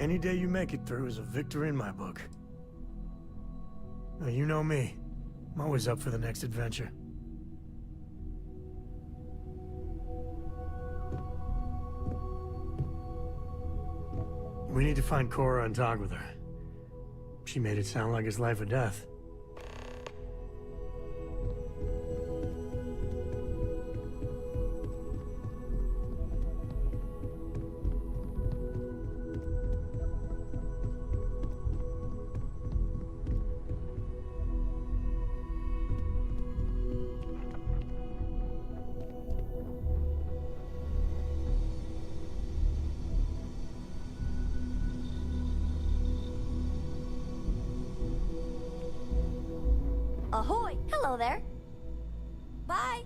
Any day you make it through is a victory in my book. Now, you know me. I'm always up for the next adventure. We need to find Cora and talk with her. She made it sound like it's life or death. Ahoy! Hello there. Bye.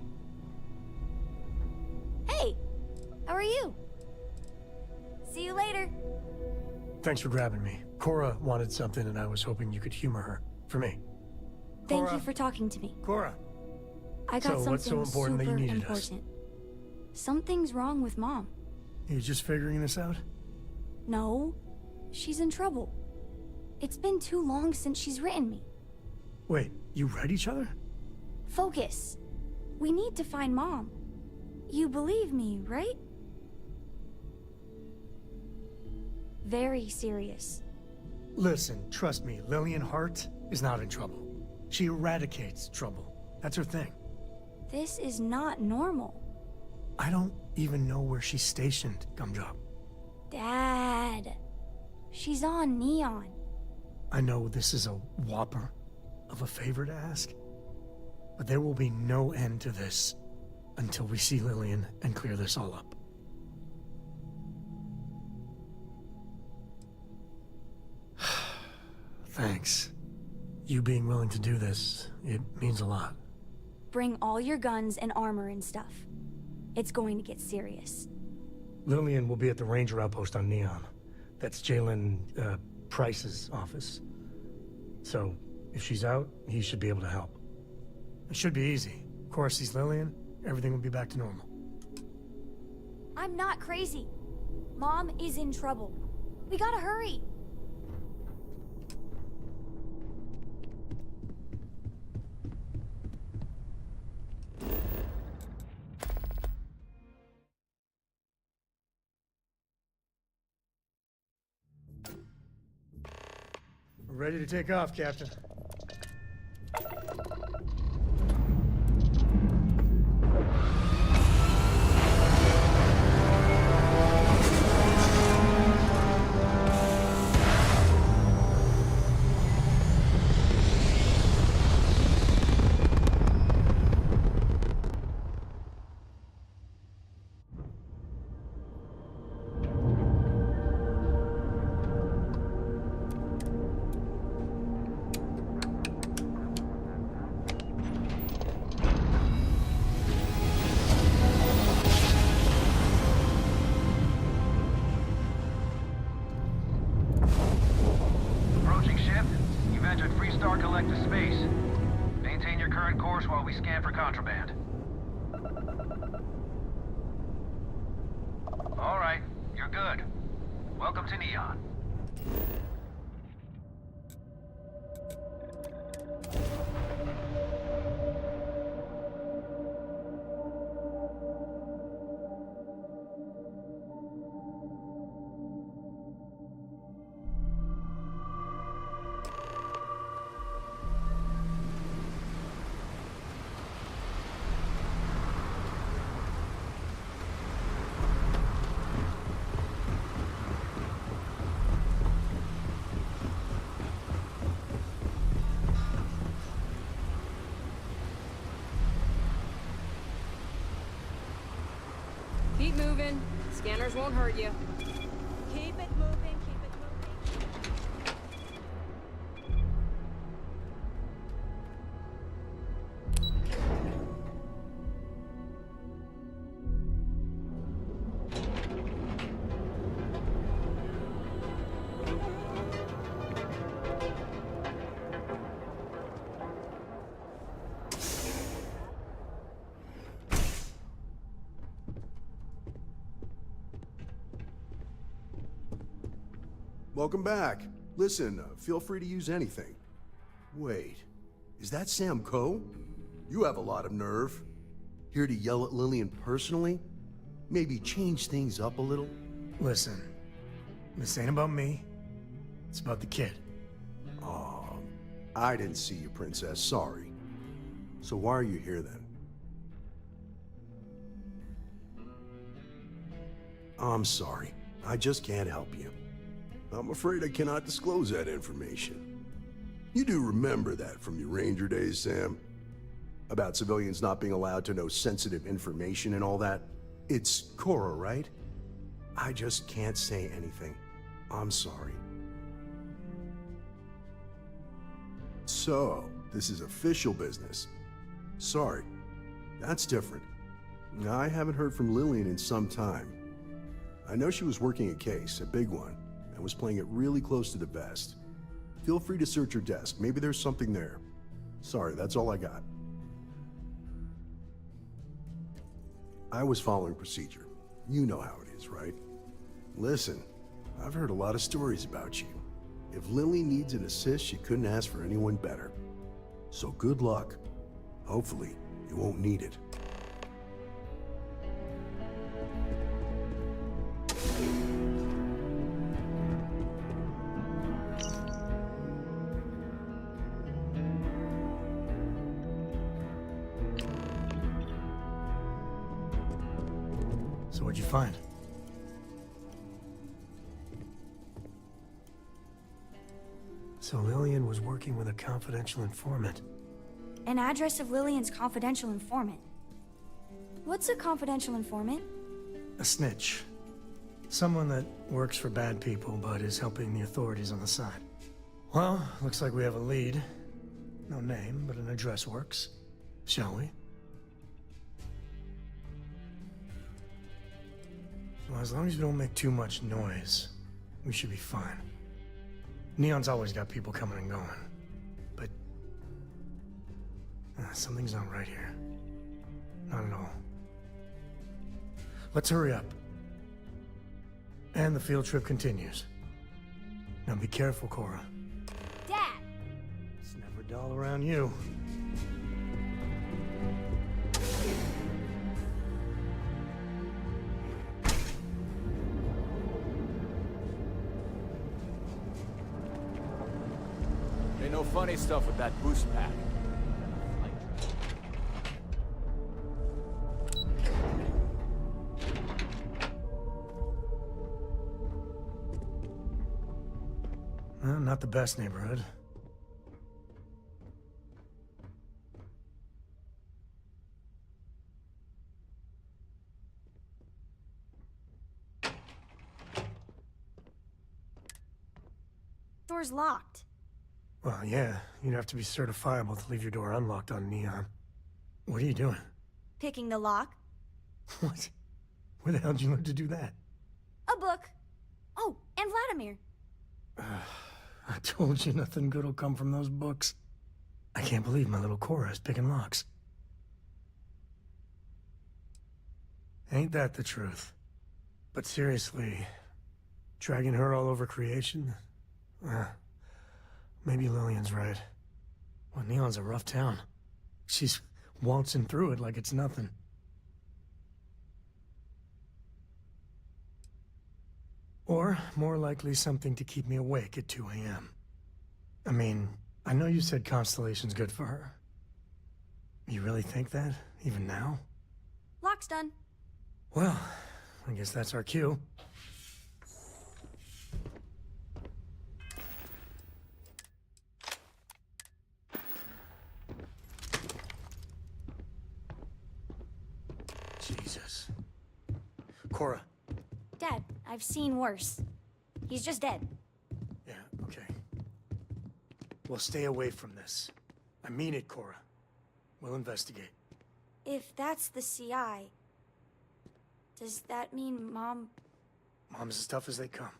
Hey, how are you? See you later. Thanks for grabbing me. Cora wanted something and I was hoping you could humor her. For me. Thank you for talking to me. Cora! I got So, something what's so important that you super needed us? important. Something's wrong with Mom. You just figuring this out? No, she's in trouble. It's been too long since she's written me. Wait, you read each other? Focus. We need to find Mom. You believe me, right? Very serious. Listen, trust me, Lillian Hart is not in trouble. She eradicates trouble. That's her thing. This is not normal. I don't even know where she's stationed, Gumdrop. Dad. She's on Neon. I know this is a whopper of a favor to ask, but there will be no end to this until we see Lillian and clear this all up. Thanks. You being willing to do this, it means a lot. Bring all your guns and armor and stuff. It's going to get serious. Lillian will be at the ranger outpost on Neon. That's Jalen, Price's office. So, if she's out, he should be able to help. It should be easy. Of course, sees Lillian, everything will be back to normal. I'm not crazy. Mom is in trouble. We gotta hurry. We're ready to take off, Captain. While we scan for contraband. All right, you're good. Welcome to Neon. Keep moving. Scanners won't hurt you. Keep it moving, keep it moving. Welcome back. Listen, feel free to use anything. Wait, is that Sam Coe? You have a lot of nerve. Here to yell at Lillian personally? Maybe change things up a little? Listen, this ain't about me. It's about the kid. Aw, I didn't see you, Princess. Sorry. So why are you here then? I'm sorry. I just can't help you. I'm afraid I cannot disclose that information. You do remember that from your Ranger days, Sam? About civilians not being allowed to know sensitive information and all that? It's Cora, right? I just can't say anything. I'm sorry. So, this is official business. Sorry. That's different. I haven't heard from Lillian in some time. I know she was working a case, a big one, and was playing it really close to the vest. Feel free to search her desk. Maybe there's something there. Sorry, that's all I got. I was following procedure. You know how it is, right? Listen, I've heard a lot of stories about you. If Lily needs an assist, she couldn't ask for anyone better. So good luck. Hopefully, you won't need it. So what'd you find? So Lillian was working with a confidential informant. An address of Lillian's confidential informant. What's a confidential informant? A snitch. Someone that works for bad people but is helping the authorities on the side. Well, looks like we have a lead. No name, but an address works. Shall we? Well, as long as we don't make too much noise, we should be fine. Neon's always got people coming and going. But... something's not right here. Not at all. Let's hurry up. And the field trip continues. Now be careful, Cora. Dad! It's never dull around you. Ain't no funny stuff with that boost pack. Well, not the best neighborhood. Door's locked. Well, yeah, you'd have to be certifiable to leave your door unlocked on Neon. What are you doing? Picking the lock. What? Where the hell did you learn to do that? A book. Oh, and Vladimir. I told you nothing good will come from those books. I can't believe my little Cora is picking locks. Ain't that the truth? But seriously, dragging her all over creation? Maybe Lillian's right. Well, Neon's a rough town. She's waltzing through it like it's nothing. Or, more likely, something to keep me awake at 2 a.m. I mean, I know you said Constellation's good for her. You really think that, even now? Lock's done. Well, I guess that's our cue. Jesus. Cora. Dad, I've seen worse. He's just dead. Yeah, okay. Well, stay away from this. I mean it, Cora. We'll investigate. If that's the CI, does that mean Mom... Mom's as tough as they come.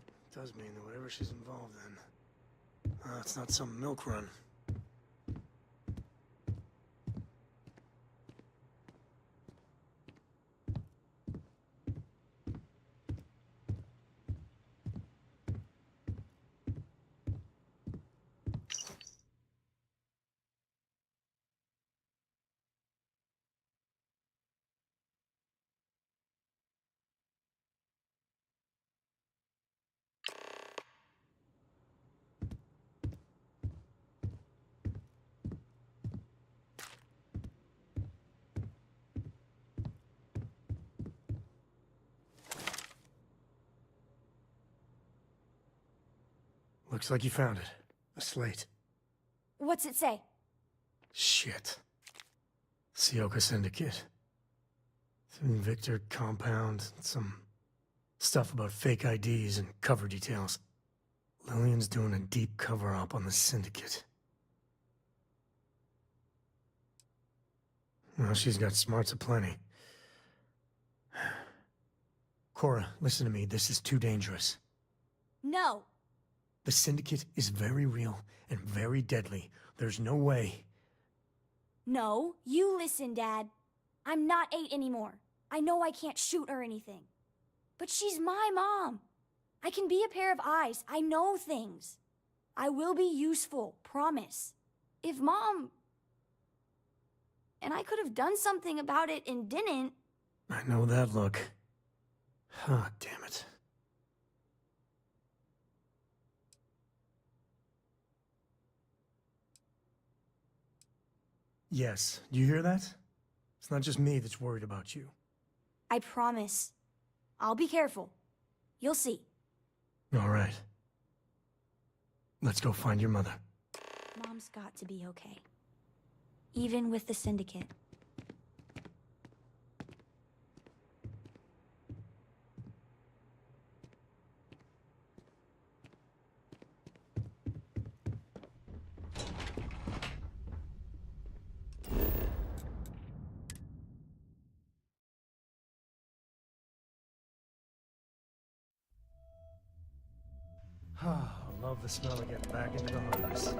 It does mean that whatever she's involved in, it's not some milk run. Looks like you found it. A slate. What's it say? Shit. Sioka Syndicate. Victor compound, some stuff about fake IDs and cover details. Lillian's doing a deep cover-up on the Syndicate. Well, she's got smarts aplenty. Cora, listen to me. This is too dangerous. No. The Syndicate is very real and very deadly. There's no way. No, you listen, Dad. I'm not 8 anymore. I know I can't shoot or anything. But she's my mom. I can be a pair of eyes. I know things. I will be useful, promise. If Mom... And I could have done something about it and didn't. I know that look. Ah, damn it. Yes, do you hear that? It's not just me that's worried about you. I promise. I'll be careful. You'll see. All right. Let's go find your mother. Mom's got to be okay. Even with the Syndicate. I love the smell of getting back into the harness.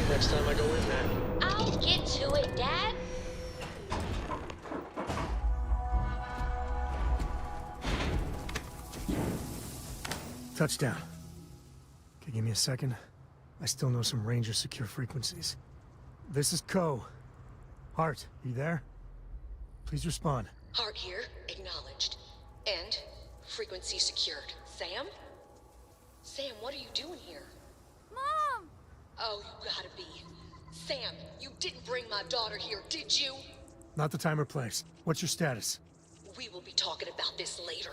Next time I go in there. I'll get to it, Dad. Touchdown. Okay, give me a second. I still know some Ranger secure frequencies. This is Co. Hart, you there? Please respond. Hart here, acknowledged. And frequency secured. Sam? Sam, what are you doing here? Mom! Oh, you gotta be. Sam, you didn't bring my daughter here, did you? Not the time or place. What's your status? We will be talking about this later.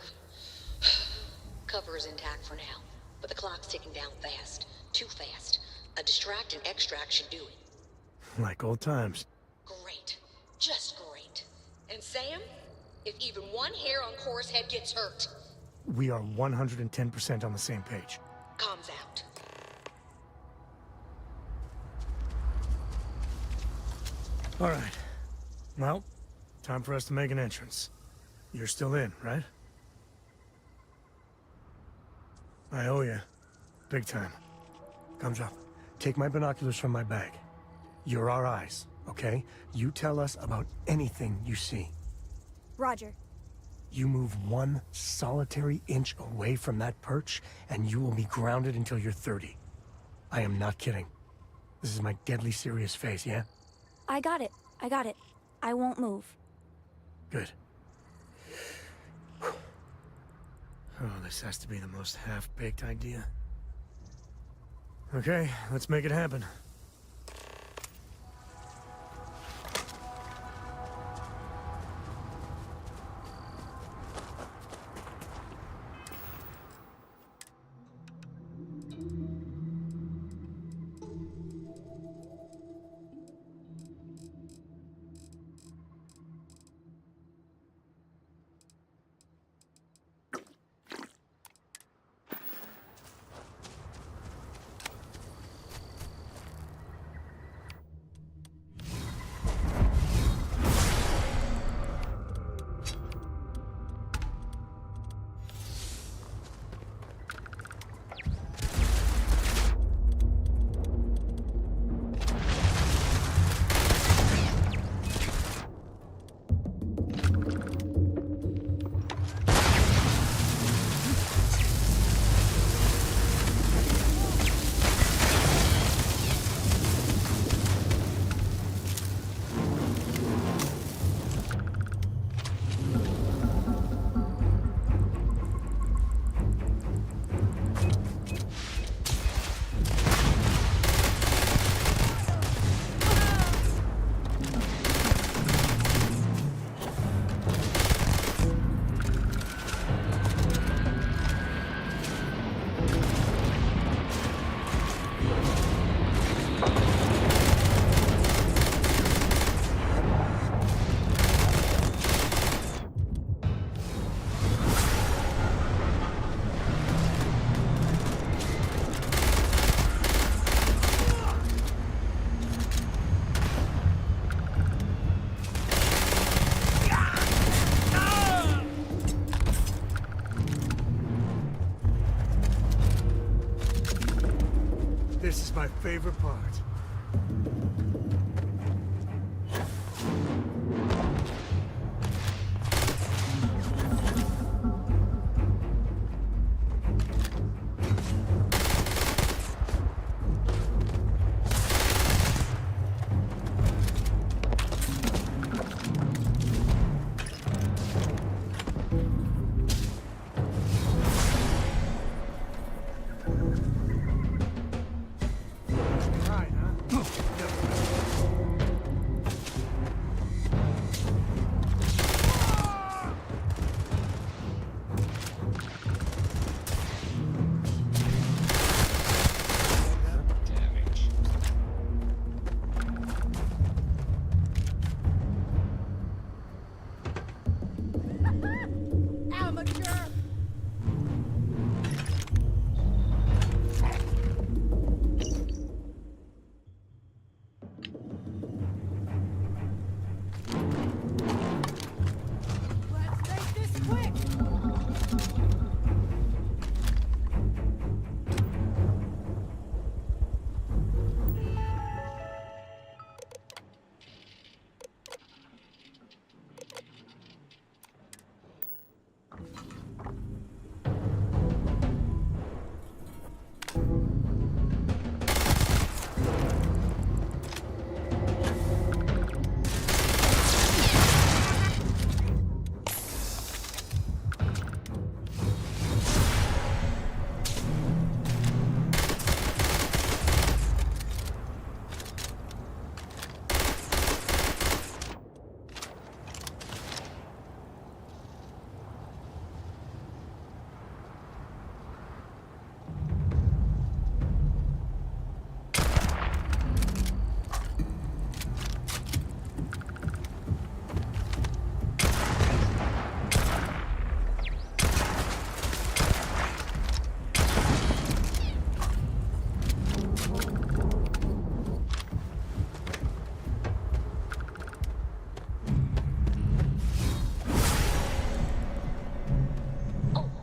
Cover is intact for now, but the clock's ticking down fast. Too fast. A distract and extract should do it. Like old times. Great. Just great. And Sam, if even one hair on Cora's head gets hurt... We are 110% on the same page. Comms out. All right. Well, time for us to make an entrance. You're still in, right? I owe you. Big time. Come, drop. Take my binoculars from my bag. You're our eyes, okay? You tell us about anything you see. Roger. You move one solitary inch away from that perch, and you will be grounded until you're 30. I am not kidding. This is my deadly serious face, yeah? I got it. I got it. I won't move. Good. Oh, this has to be the most half-baked idea. Okay, let's make it happen. This is my favorite part. Right, huh? Amateur! Let's make this quick!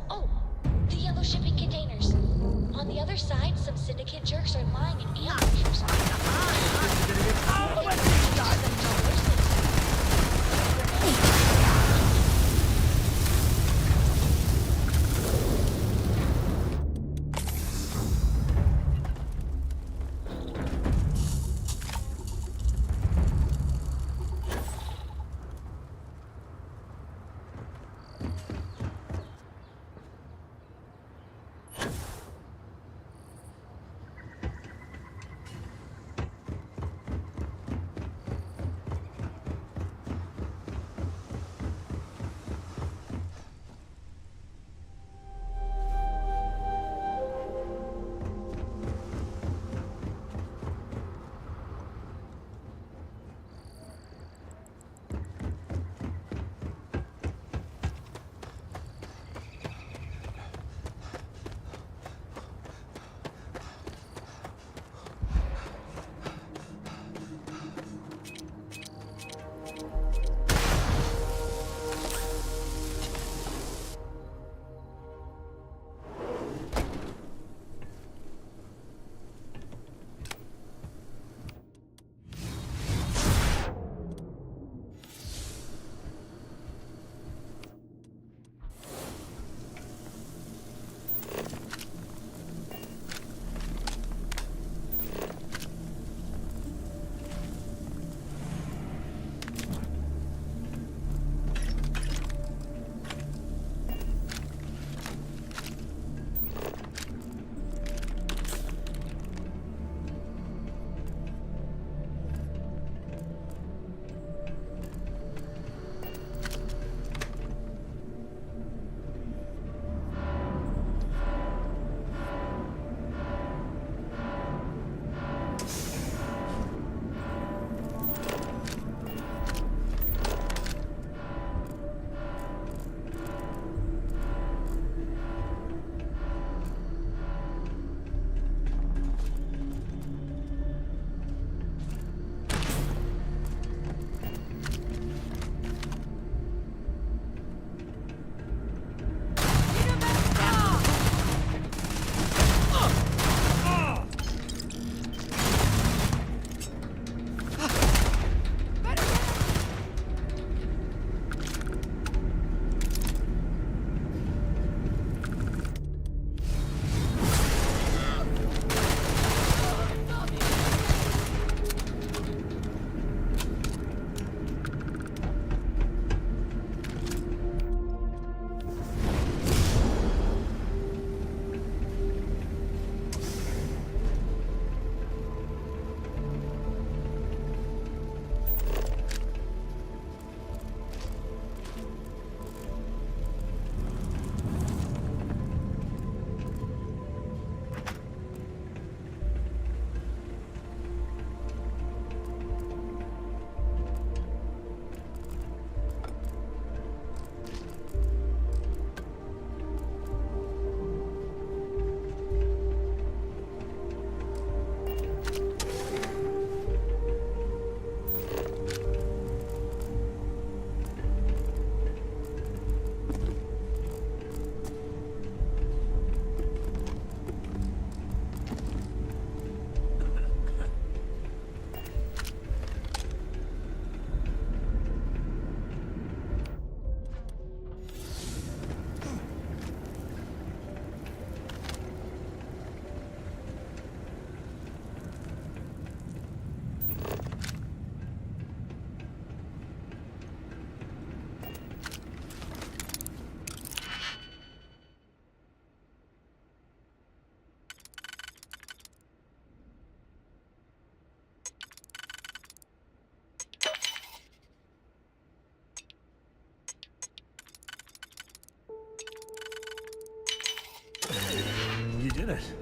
Oh, the yellow shipping containers. On the other side, some syndicate jerks are lying in ambush or something. did it.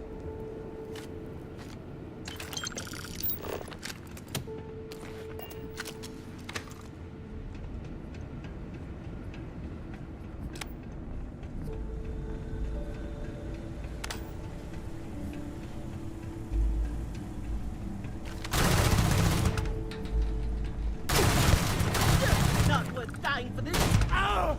Not worth dying for this. Ow!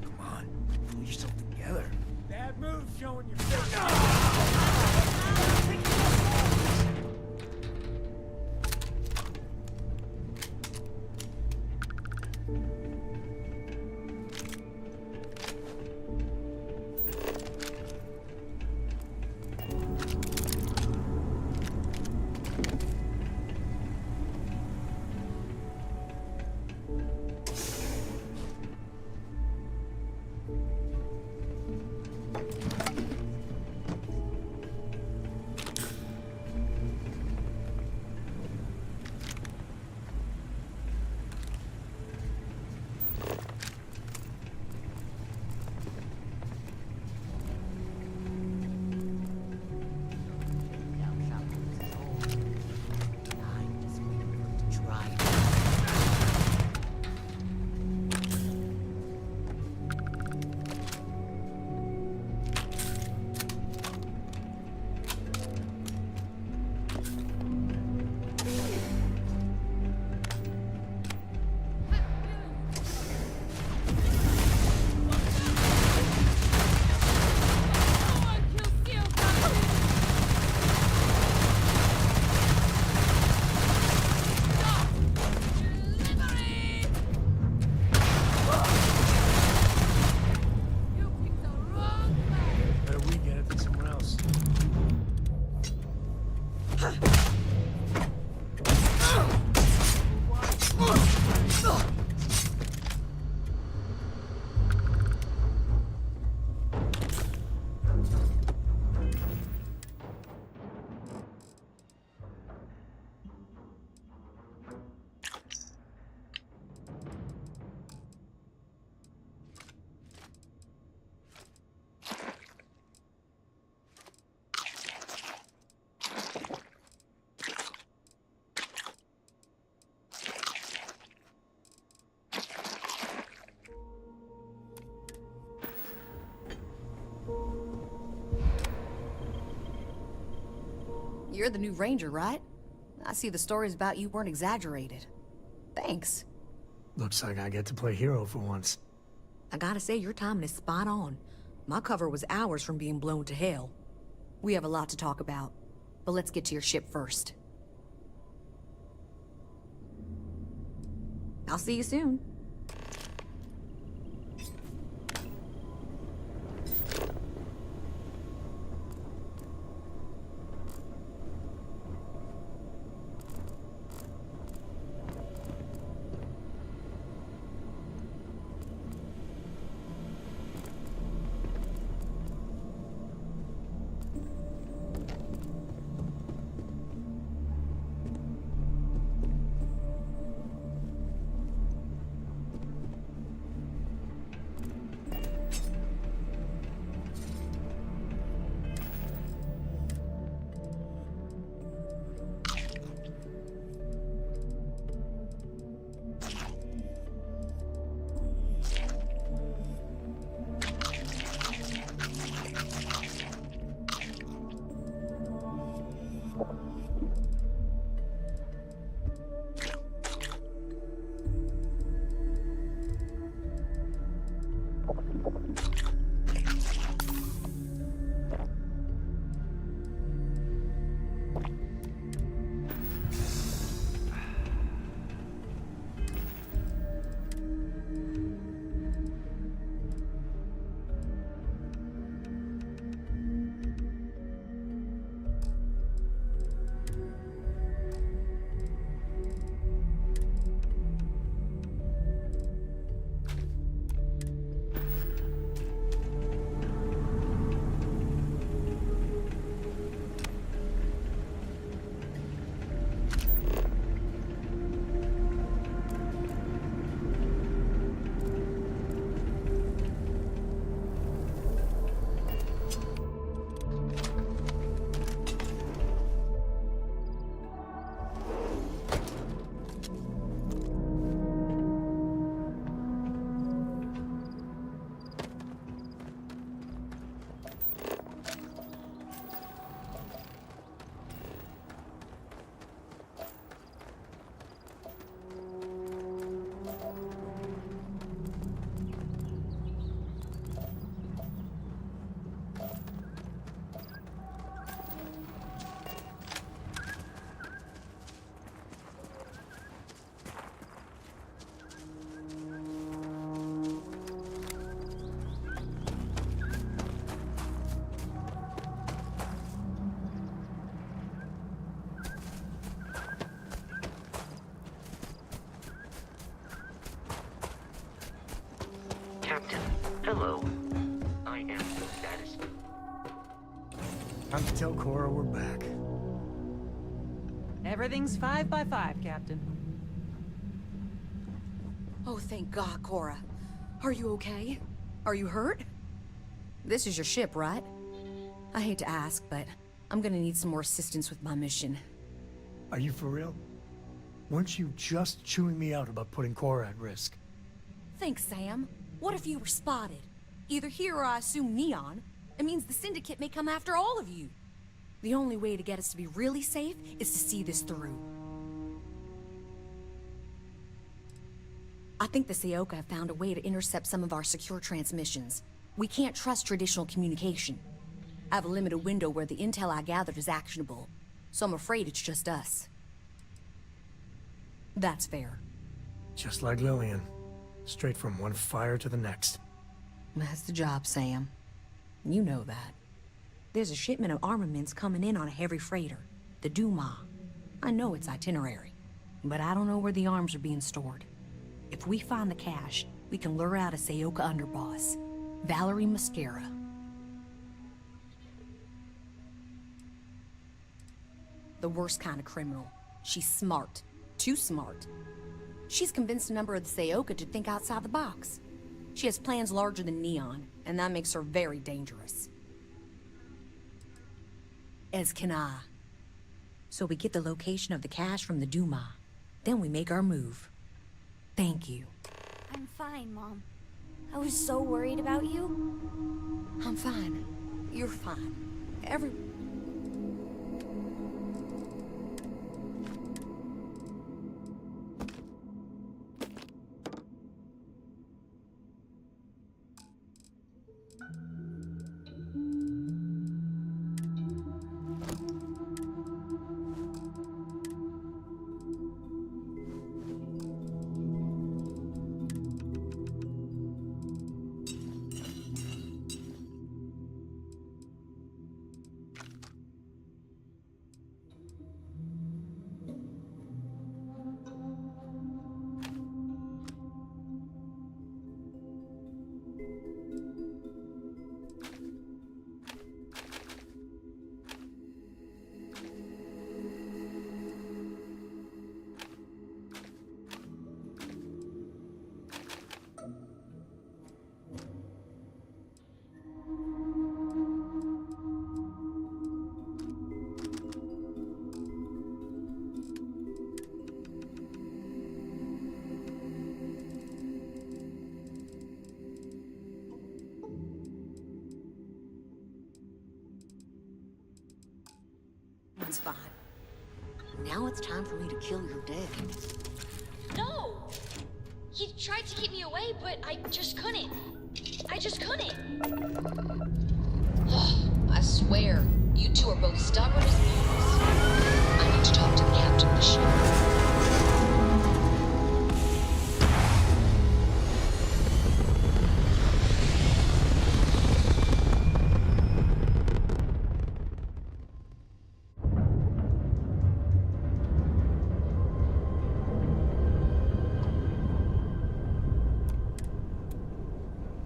Come on, pull yourself together. Bad move showing your face. Better we get it than someone else. You're the new ranger, right? I see the stories about you weren't exaggerated. Thanks. Looks like I get to play hero for once. I gotta say, your timing is spot on. My cover was hours from being blown to hell. We have a lot to talk about, but let's get to your ship first. I'll see you soon. Hello. I am the status. Time to tell Cora we're back. Everything's 5 by 5, Captain. Oh, thank God, Cora. Are you okay? Are you hurt? This is your ship, right? I hate to ask, but I'm gonna need some more assistance with my mission. Are you for real? Weren't you just chewing me out about putting Cora at risk? Thanks, Sam. What if you were spotted? Either here or I assume Neon. It means the Syndicate may come after all of you. The only way to get us to be really safe is to see this through. I think the Seoka have found a way to intercept some of our secure transmissions. We can't trust traditional communication. I have a limited window where the intel I gathered is actionable, so I'm afraid it's just us. That's fair. Just like Lillian. Straight from one fire to the next. That's the job, Sam. You know that. There's a shipment of armaments coming in on a heavy freighter, the Duma. I know its itinerary, but I don't know where the arms are being stored. If we find the cache, we can lure out a Seoka underboss, Valerie Mascara. The worst kind of criminal. She's smart. Too smart. She's convinced a number of the Seoka to think outside the box. She has plans larger than Neon, and that makes her very dangerous. As can I. So we get the location of the cache from the Duma. Then we make our move. Thank you. I'm fine, Mom. I was so worried about you. I'm fine. You're fine. It's fine. Now it's time for me to kill your dad. No! He tried to keep me away, but I just couldn't. I just couldn't. I swear, you two are both stubborn as mules. I need to talk to the captain of the ship.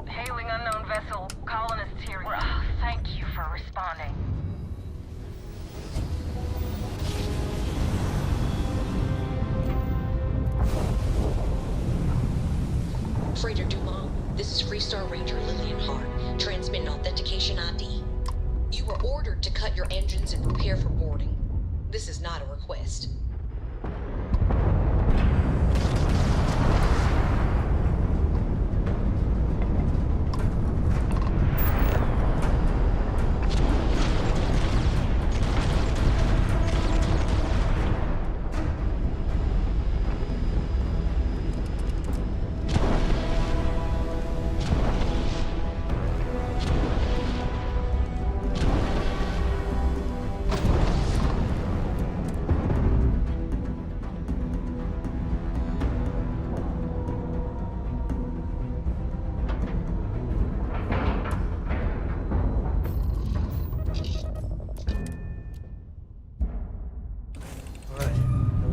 Hailing unknown vessel. Colonists here. Thank you for responding. Freighter Dumont, this is Freestar Ranger Lillian Hart, transmitting authentication ID. You were ordered to cut your engines and prepare for boarding. This is not a request.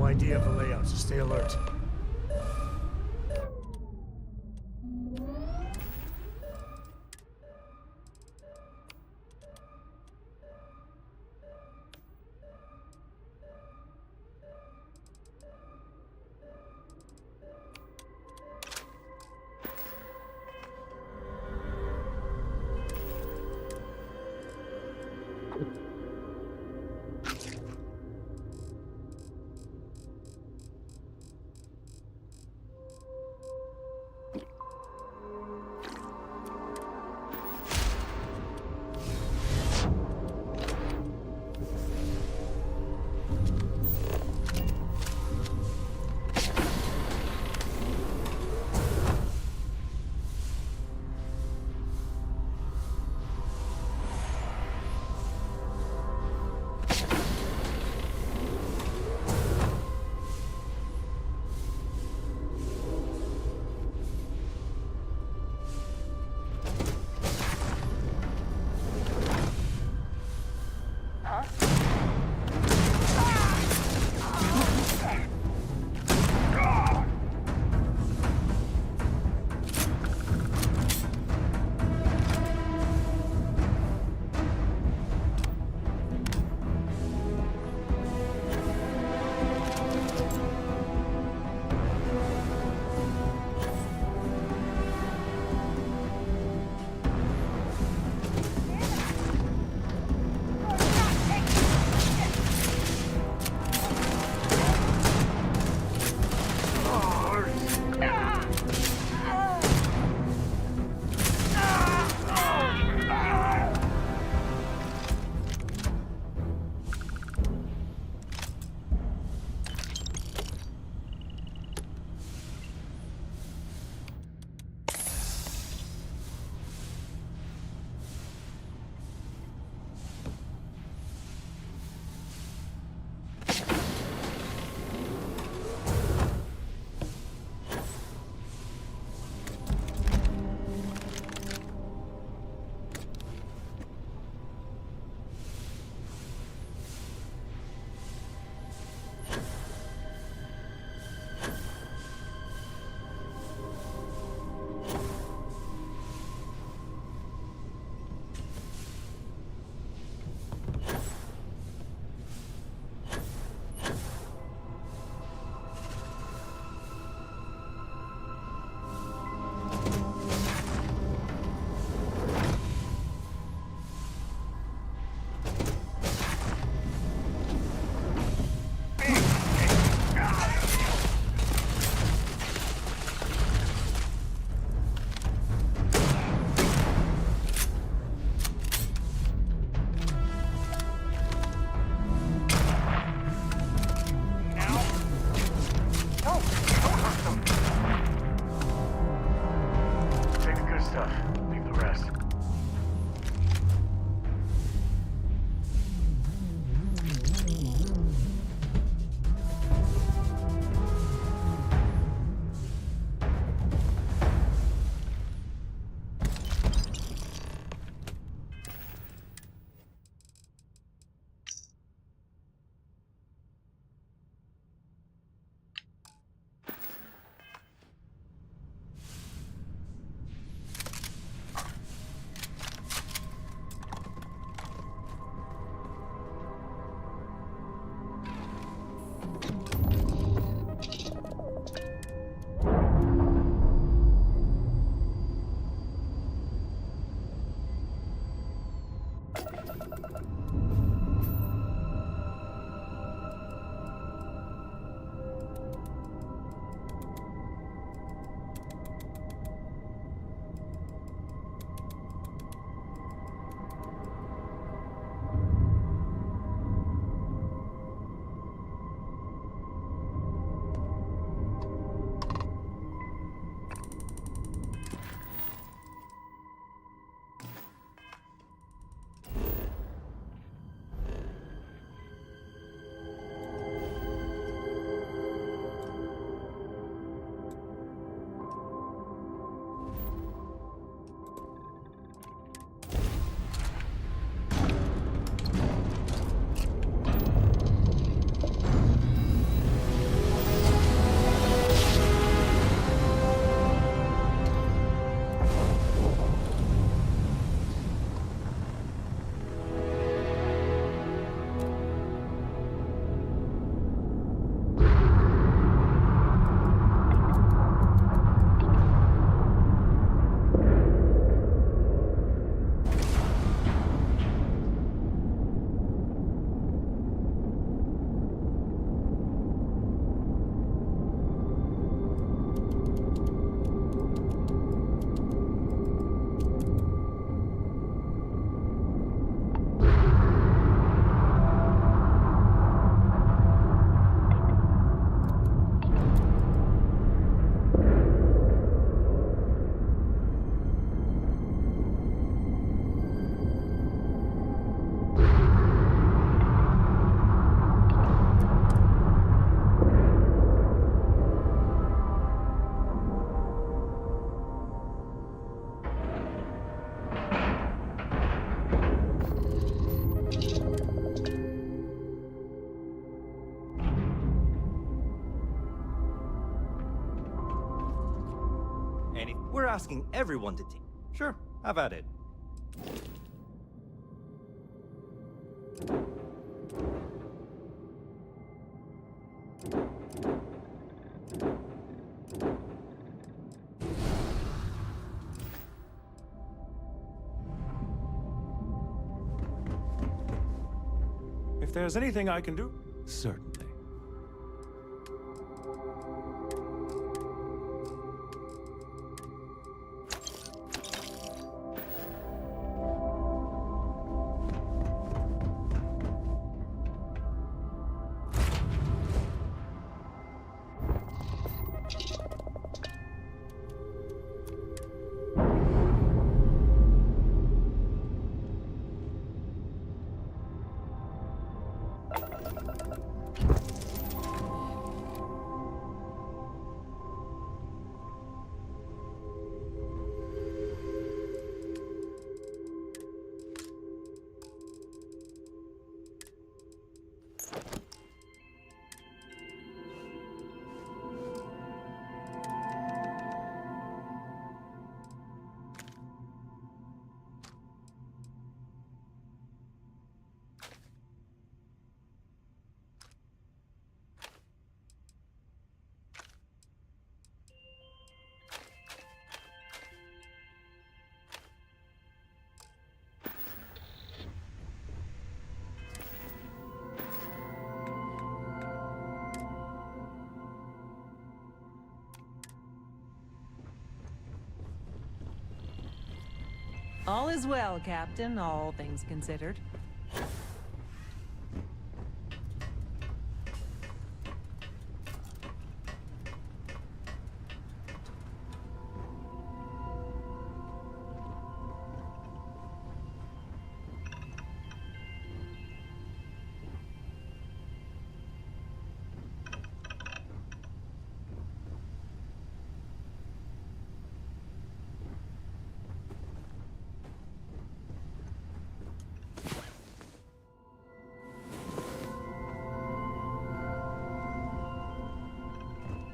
Idea of the layout, so stay alert. We're asking everyone to take. Sure, have at it. If there's anything I can do, certainly. All is well, Captain, all things considered.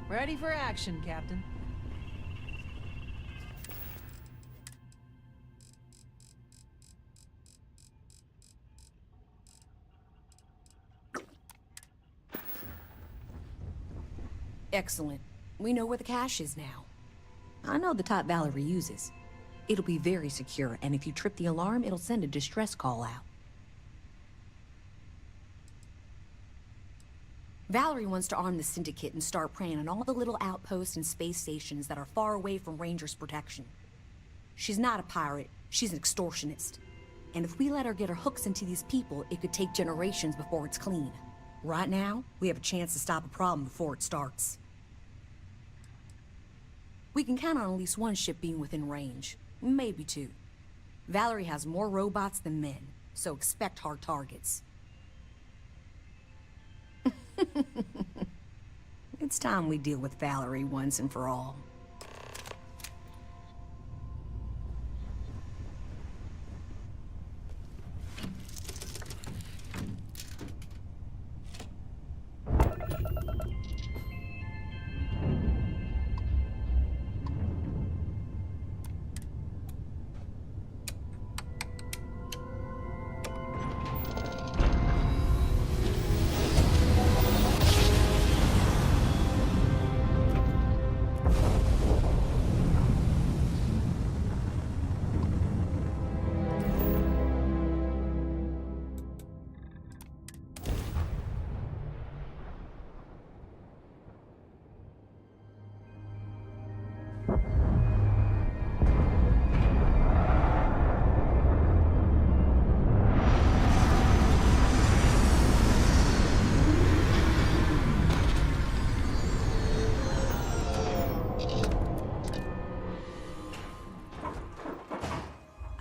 Ready for action, Captain. Excellent. We know where the cache is now. I know the type Valerie uses. It'll be very secure, and if you trip the alarm, it'll send a distress call out. Valerie wants to arm the Syndicate and start preying on all the little outposts and space stations that are far away from Rangers' protection. She's not a pirate, she's an extortionist. And if we let her get her hooks into these people, it could take generations before it's clean. Right now, we have a chance to stop a problem before it starts. We can count on at least one ship being within range, maybe two. Valerie has more robots than men, so expect hard targets. It's time we deal with Valerie once and for all.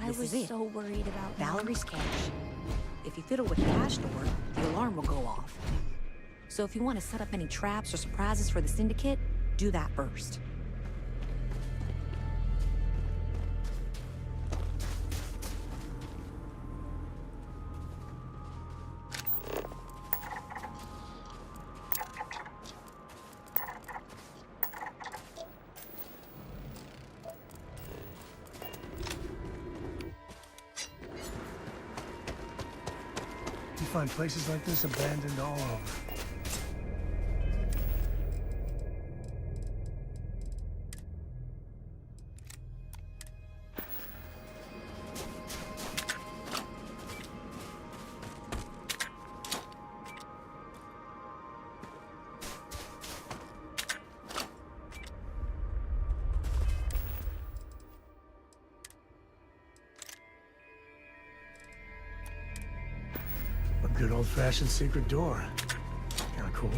I was so worried about Valerie's cache. If you fiddle with the cache door, the alarm will go off. So if you want to set up any traps or surprises for the Syndicate, do that first. find places like this abandoned all over. A good old-fashioned secret door. Kinda cool.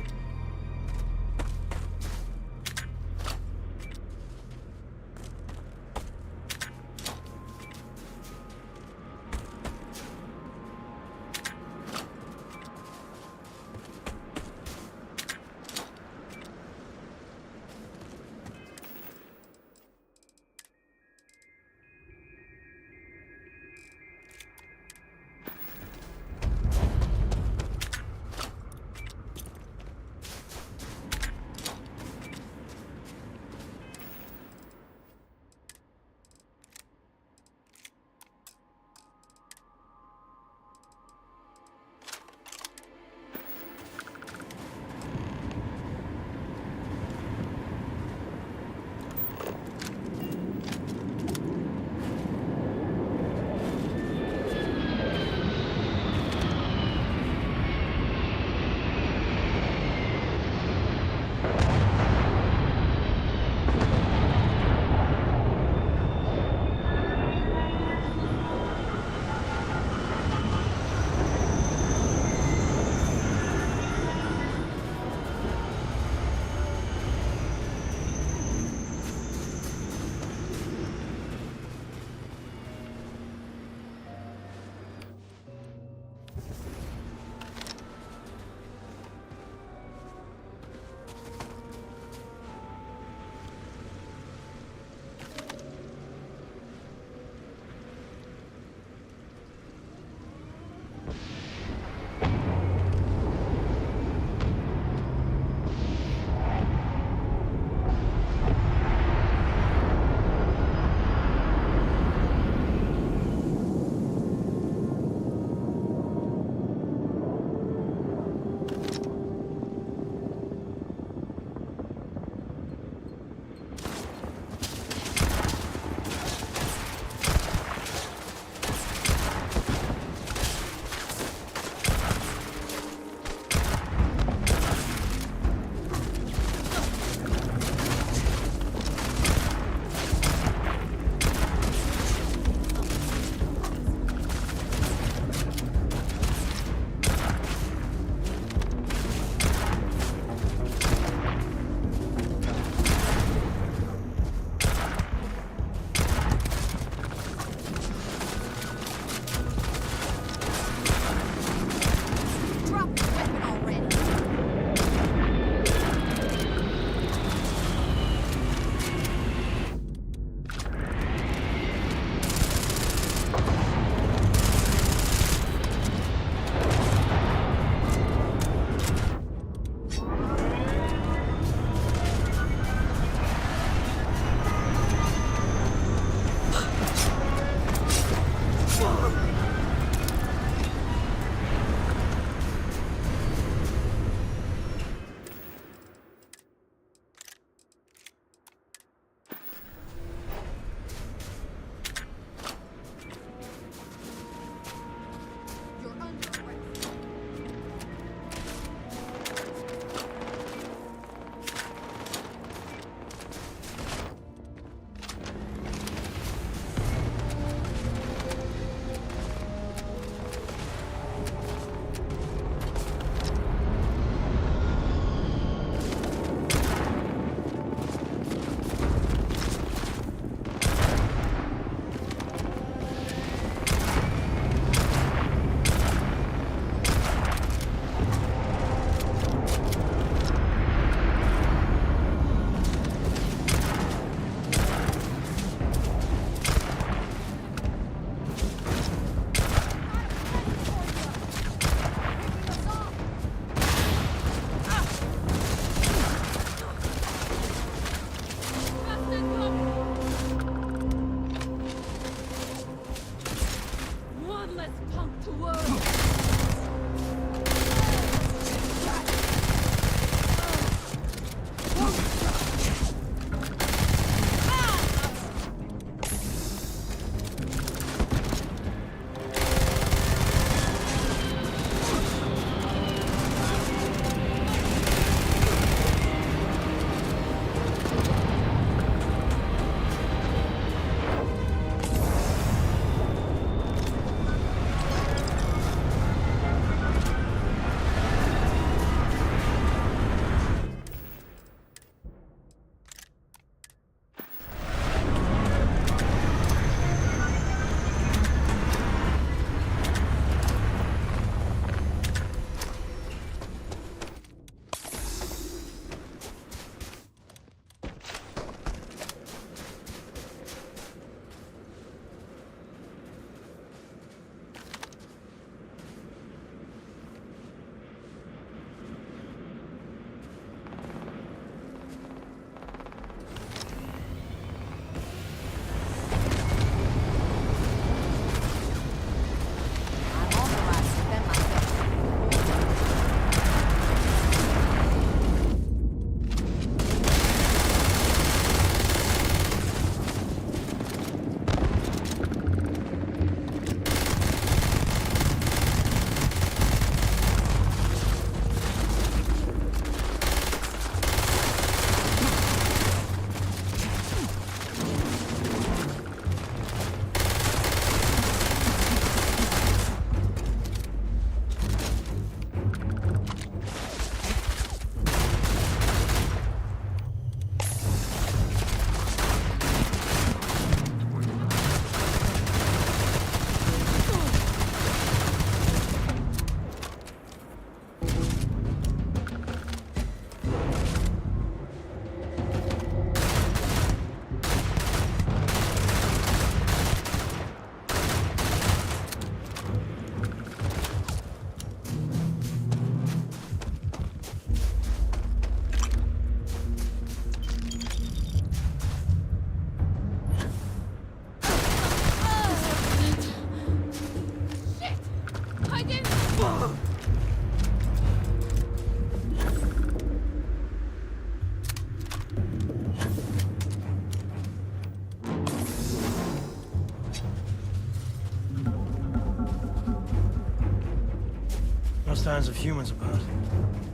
signs of humans about.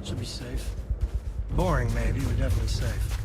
Should be safe. Boring, maybe, but definitely safe.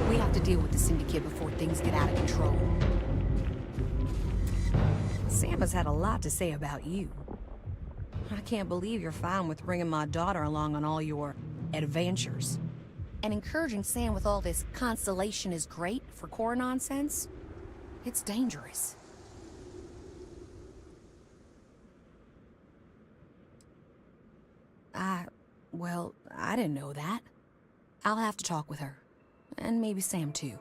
We have to deal with the Syndicate before things get out of control. Sam has had a lot to say about you. I can't believe you're fine with bringing my daughter along on all your adventures. And encouraging Sam with all this constellation is great for core nonsense. It's dangerous. Well, I didn't know that. I'll have to talk with her. And maybe Sam too.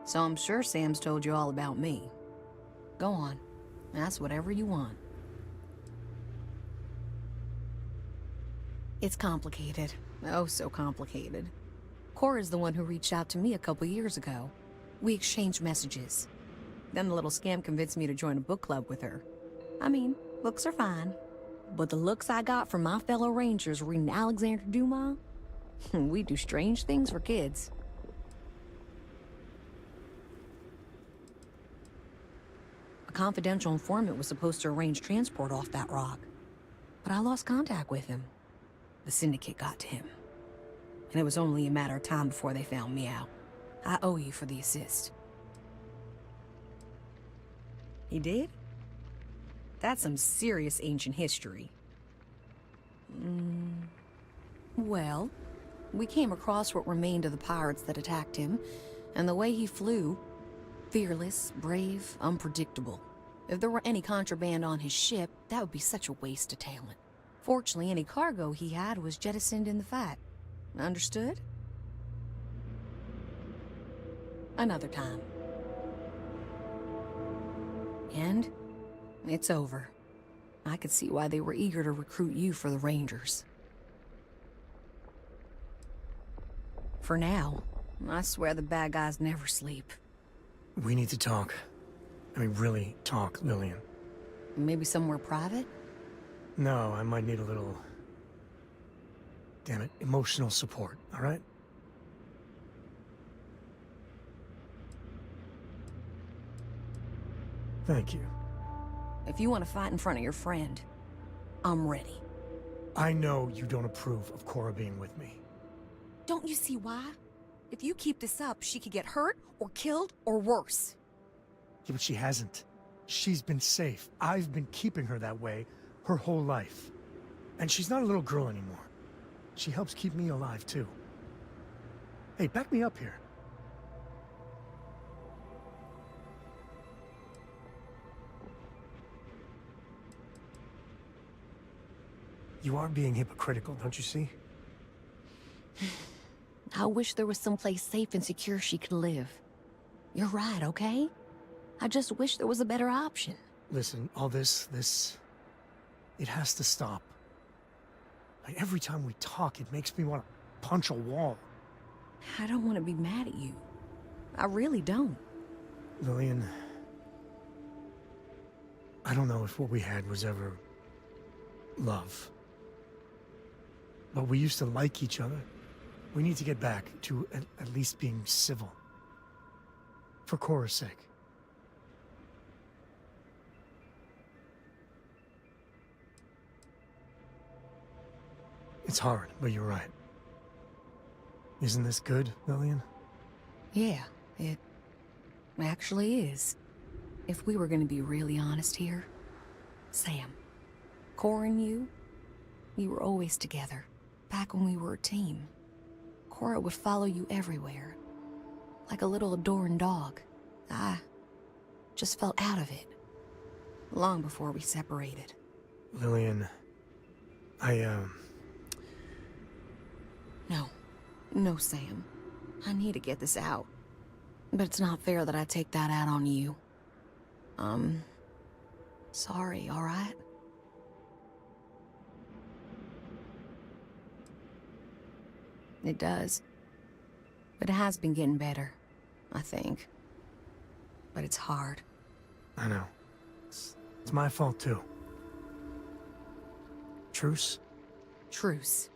So I'm sure Sam's told you all about me. Go on. Ask whatever you want. It's complicated. Oh, so complicated. Cora's the one who reached out to me a couple years ago. We exchanged messages. Then the little scam convinced me to join a book club with her. I mean, books are fine. But the looks I got from my fellow Rangers reading Alexander Dumas, we do strange things for kids. A confidential informant was supposed to arrange transport off that rock, but I lost contact with him. The Syndicate got to him, and it was only a matter of time before they found me out. I owe you for the assist. He did? That's some serious ancient history. Well, we came across what remained of the pirates that attacked him, and the way he flew, fearless, brave, unpredictable. If there were any contraband on his ship, that would be such a waste of talent. Fortunately, any cargo he had was jettisoned in the fight. Understood? Another time. And it's over. I could see why they were eager to recruit you for the Rangers. For now, I swear the bad guys never sleep. We need to talk. I mean, really talk, Lillian. Maybe somewhere private? No, I might need a little... damn it, emotional support, all right? Thank you. If you want to fight in front of your friend, I'm ready. I know you don't approve of Cora being with me. Don't you see why? If you keep this up, she could get hurt, or killed, or worse. Yeah, but she hasn't. She's been safe. I've been keeping her that way her whole life. And she's not a little girl anymore. She helps keep me alive, too. Hey, back me up here. You are being hypocritical, don't you see? I wish there was someplace safe and secure she could live. You're right, okay? I just wish there was a better option. Listen, all this, it has to stop. Like, every time we talk, it makes me want to punch a wall. I don't want to be mad at you. I really don't. Lillian, I don't know if what we had was ever love. But we used to like each other. We need to get back to at least being civil. For Cora's sake. It's hard, but you're right. Isn't this good, Lillian? Yeah, it actually is. If we were gonna be really honest here, Sam, Cora and you were always together, back when we were a team. Cora would follow you everywhere, like a little adoring dog. I just felt out of it, long before we separated. Lillian, No, Sam. I need to get this out. But it's not fair that I take that out on you. Sorry, alright? It does. But it has been getting better, I think. But it's hard. I know. It's my fault, too. Truce? Truce.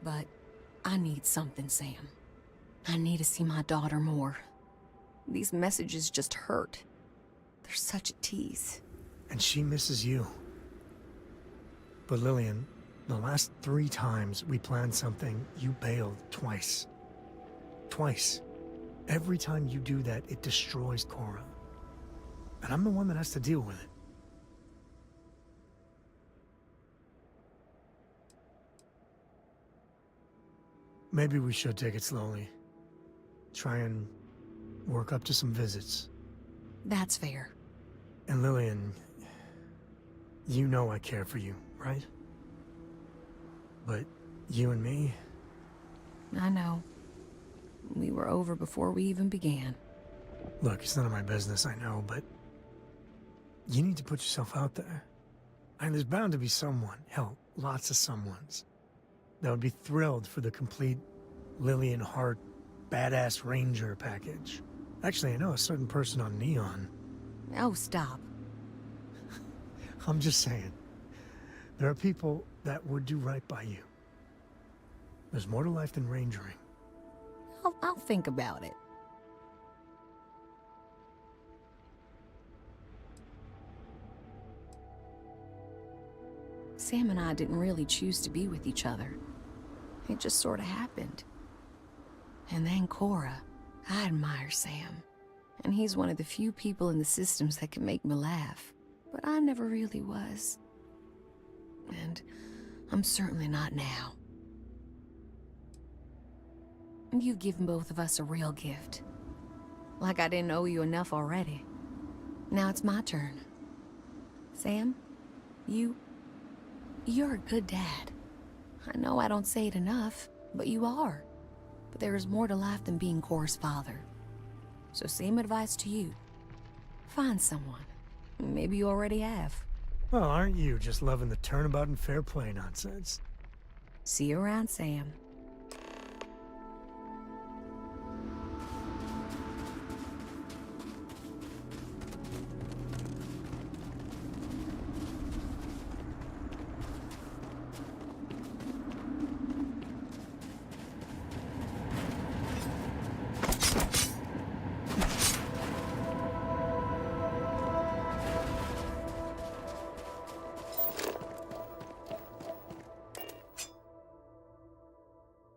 But I need something, Sam. I need to see my daughter more. These messages just hurt. They're such a tease. And she misses you. But Lillian, the last 3 times we planned something, you bailed twice. Twice. Every time you do that, it destroys Cora. And I'm the one that has to deal with it. Maybe we should take it slowly. Try and work up to some visits. That's fair. And Lillian, you know I care for you, right? But you and me? I know. We were over before we even began. Look, it's none of my business, I know, but you need to put yourself out there. And there's bound to be someone, hell, lots of someones, that would be thrilled for the complete Lillian Hart badass ranger package. Actually, I know a certain person on Neon. Oh, stop. I'm just saying. There are people that would do right by you. There's more to life than rangering. I'll think about it. Sam and I didn't really choose to be with each other. It just sort of happened. And then Cora. I admire Sam. And he's one of the few people in the systems that can make me laugh. But I never really was. And I'm certainly not now. You've given both of us a real gift. Like I didn't owe you enough already. Now it's my turn. Sam, you're a good dad. I know I don't say it enough, but you are. But there is more to life than being Cora's father. So same advice to you. Find someone. Maybe you already have. Well, aren't you just loving the turnabout and fair play nonsense? See you around, Sam.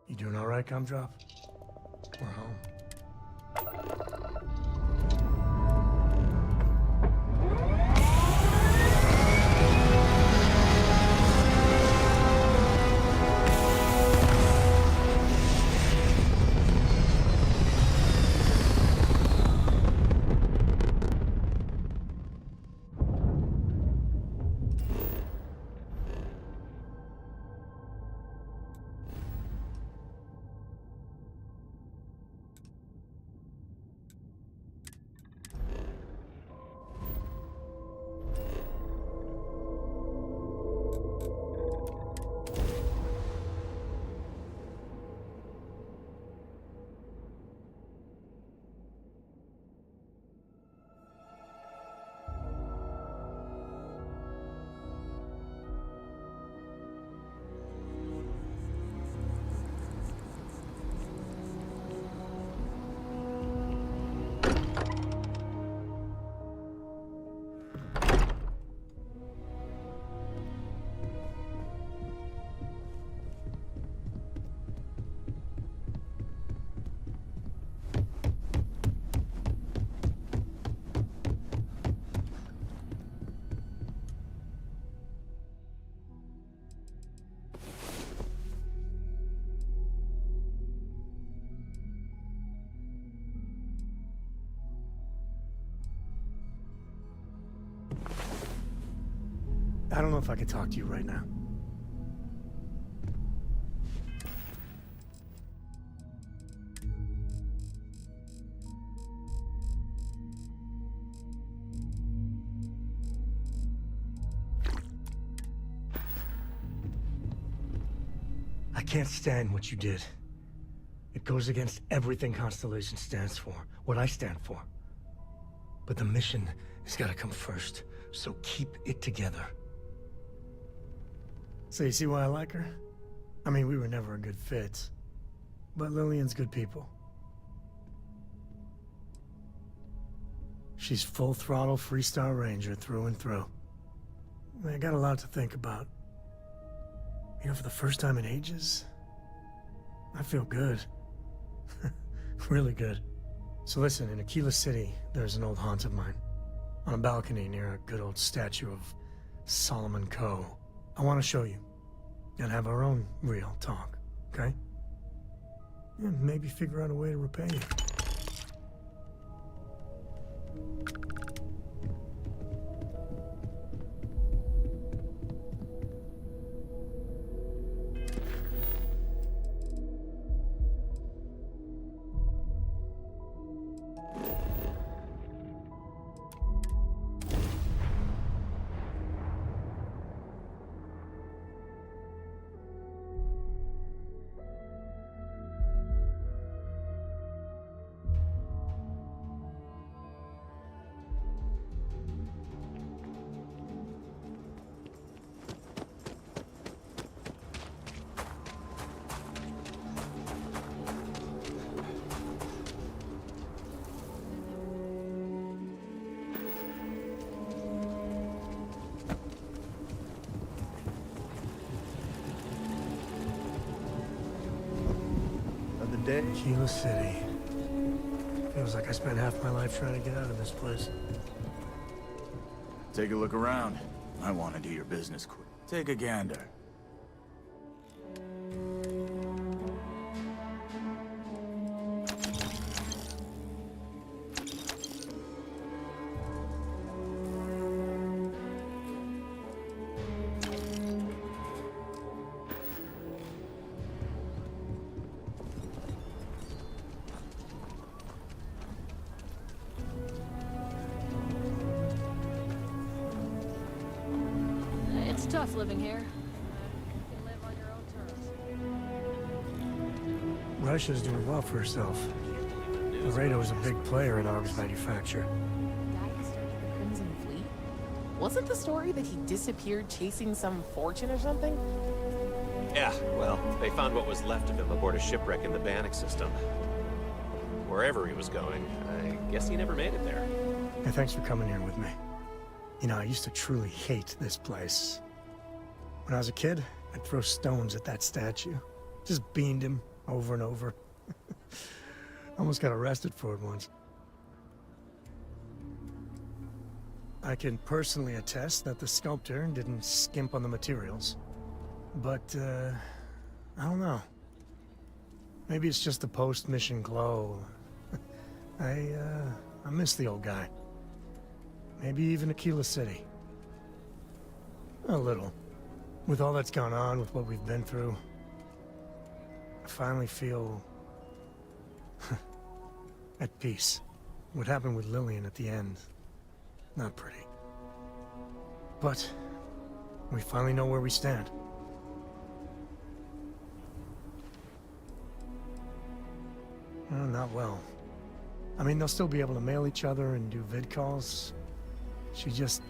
You doing all right, Gumdrop? We're home. I don't know if I could talk to you right now. I can't stand what you did. It goes against everything Constellation stands for, what I stand for. But the mission has got to come first, so keep it together. So you see why I like her? I mean, we were never a good fit, but Lillian's good people. She's full throttle Freestar Ranger through and through. I got a lot to think about. You know, for the first time in ages, I feel good. Really good. So listen, in Aquila City, there's an old haunt of mine. On a balcony near a good old statue of Solomon Coe. I want to show you. And have our own real talk, okay? And maybe figure out a way to repay you. Aquila City. Feels like I spent half my life trying to get out of this place. Take a look around. I want to do your business quick. Take a gander. It's tough living here. You can live on your own terms. Russia's doing well for herself. Laredo's a big player in arms manufacture. Guy who started the Crimson Fleet? Wasn't the story that he disappeared chasing some fortune or something? Yeah, well, they found what was left of him aboard a shipwreck in the Bannock system. Wherever he was going, I guess he never made it there. Hey, thanks for coming here with me. You know, I used to truly hate this place. When I was a kid, I'd throw stones at that statue. Just beamed him over and over. Almost got arrested for it once. I can personally attest that the sculptor didn't skimp on the materials. But, I don't know. Maybe it's just the post-mission glow. I miss the old guy. Maybe even Aquila City. A little. With all that's gone on, with what we've been through, I finally feel at peace. What happened with Lillian at the end, not pretty. But we finally know where we stand. Well, not well. I mean, they'll still be able to mail each other and do vid calls. She just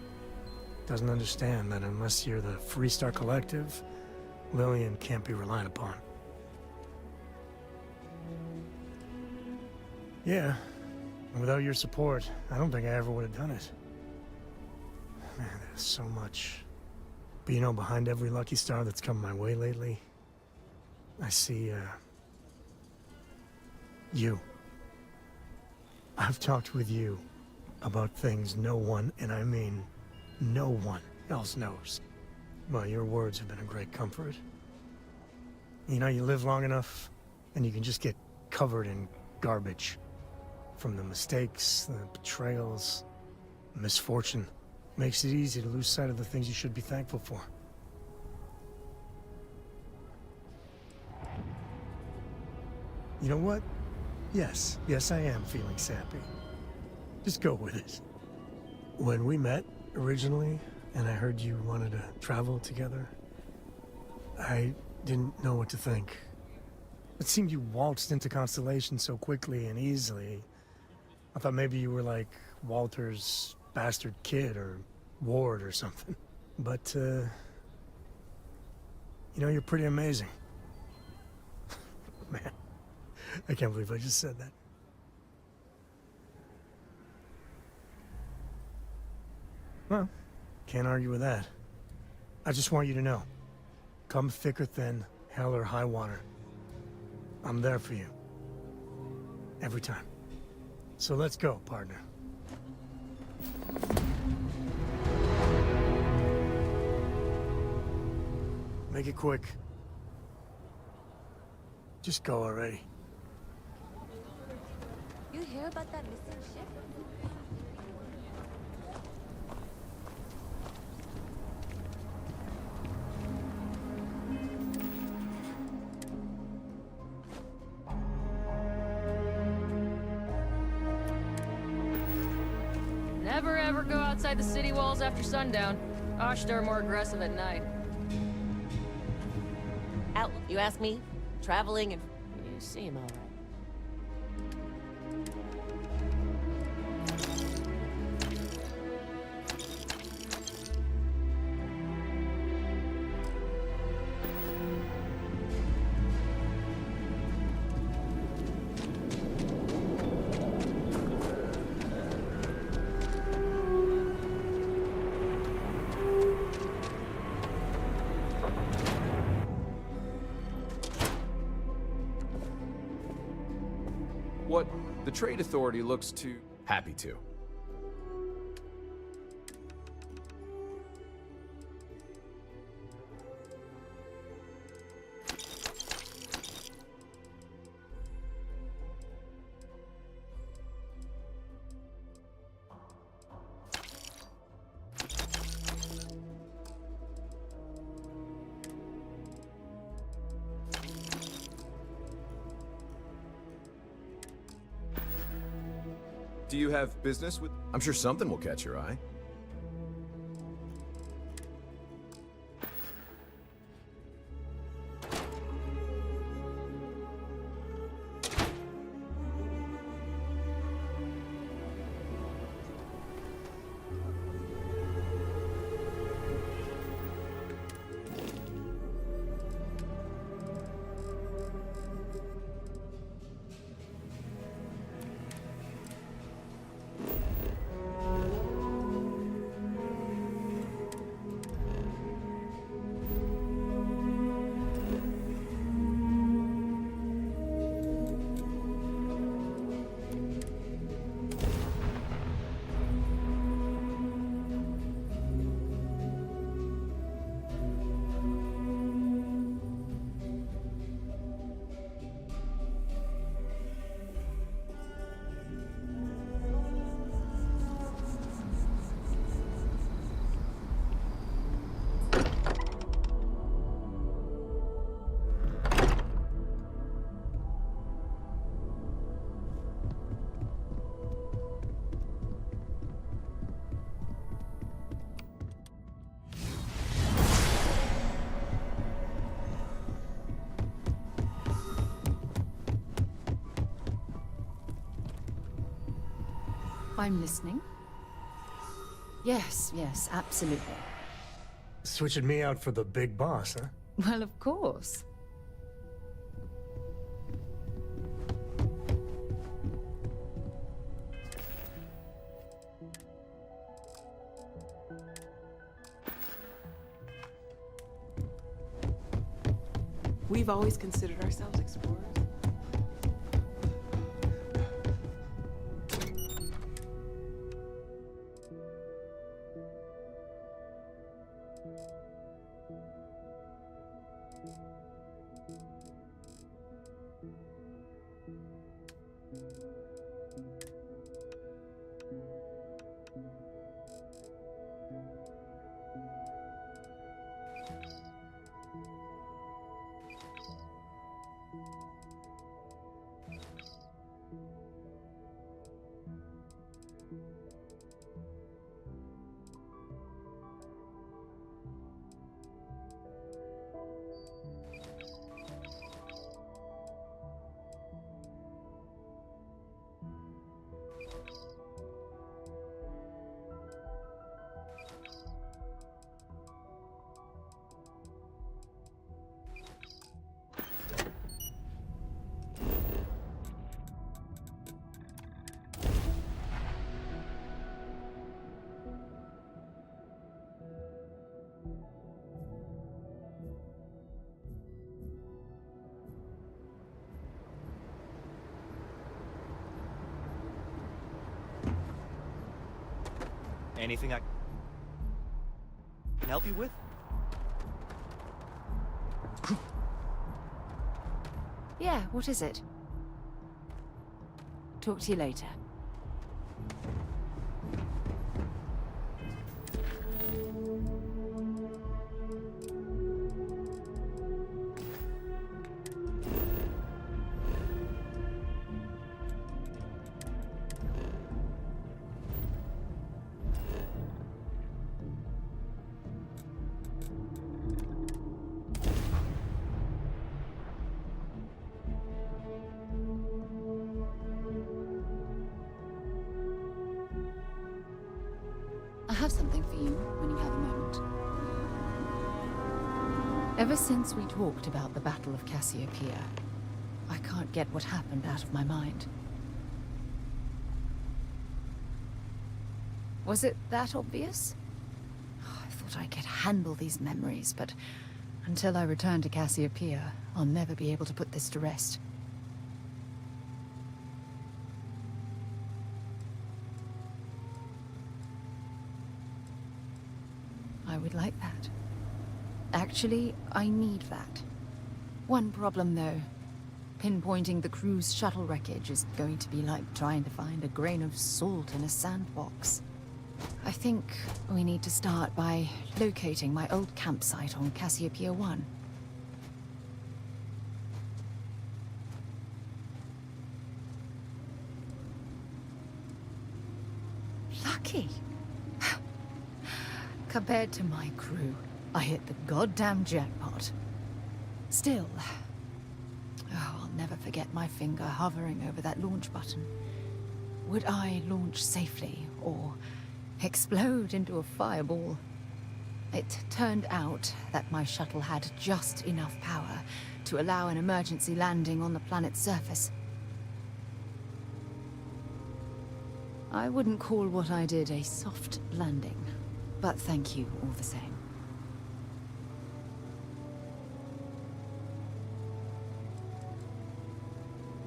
doesn't understand that unless you're the Freestar Collective, Lillian can't be relied upon. Yeah, without your support, I don't think I ever would have done it. Man, there's so much. But you know, behind every lucky star that's come my way lately, I see, you. I've talked with you about things no one, and I mean no one, else knows. Well, your words have been a great comfort. You know, you live long enough, and you can just get covered in garbage. From the mistakes, the betrayals, misfortune. Makes it easy to lose sight of the things you should be thankful for. You know what? Yes, I am feeling sappy. Just go with it. When we met originally, and I heard you wanted to travel together, I didn't know what to think. It seemed you waltzed into Constellation so quickly and easily. I thought maybe you were like Walter's bastard kid or ward or something. But, you know, you're pretty amazing. Man, I can't believe I just said that. Well, can't argue with that. I just want you to know, come thick or thin, hell or high water, I'm there for you. Every time. So let's go, partner. Make it quick. Just go already. You hear about that missing ship? Never ever go outside the city walls after sundown. Ashtar are more aggressive at night. Outlook, you ask me? Traveling and... You seem alright. What the Trade Authority looks to... Happy to. Do you have business with... I'm sure something will catch your eye. I'm listening. Yes, absolutely. Switching me out for the big boss, huh? Well, of course. We've always considered ourselves explorers. Anything I can help you with? Yeah, what is it? Talk to you later. I have something for you when you have a moment. Ever since we talked about the Battle of Cassiopeia, I can't get what happened out of my mind. Was it that obvious? I thought I could handle these memories, but until I return to Cassiopeia, I'll never be able to put this to rest. I would like that. Actually, I need that. One problem, though. Pinpointing the crew's shuttle wreckage is going to be like trying to find a grain of salt in a sandbox. I think we need to start by locating my old campsite on Cassiopeia 1. Lucky. Compared to my crew, I hit the goddamn jackpot. Still, I'll never forget my finger hovering over that launch button. Would I launch safely, or explode into a fireball? It turned out that my shuttle had just enough power to allow an emergency landing on the planet's surface. I wouldn't call what I did a soft landing, but thank you all the same.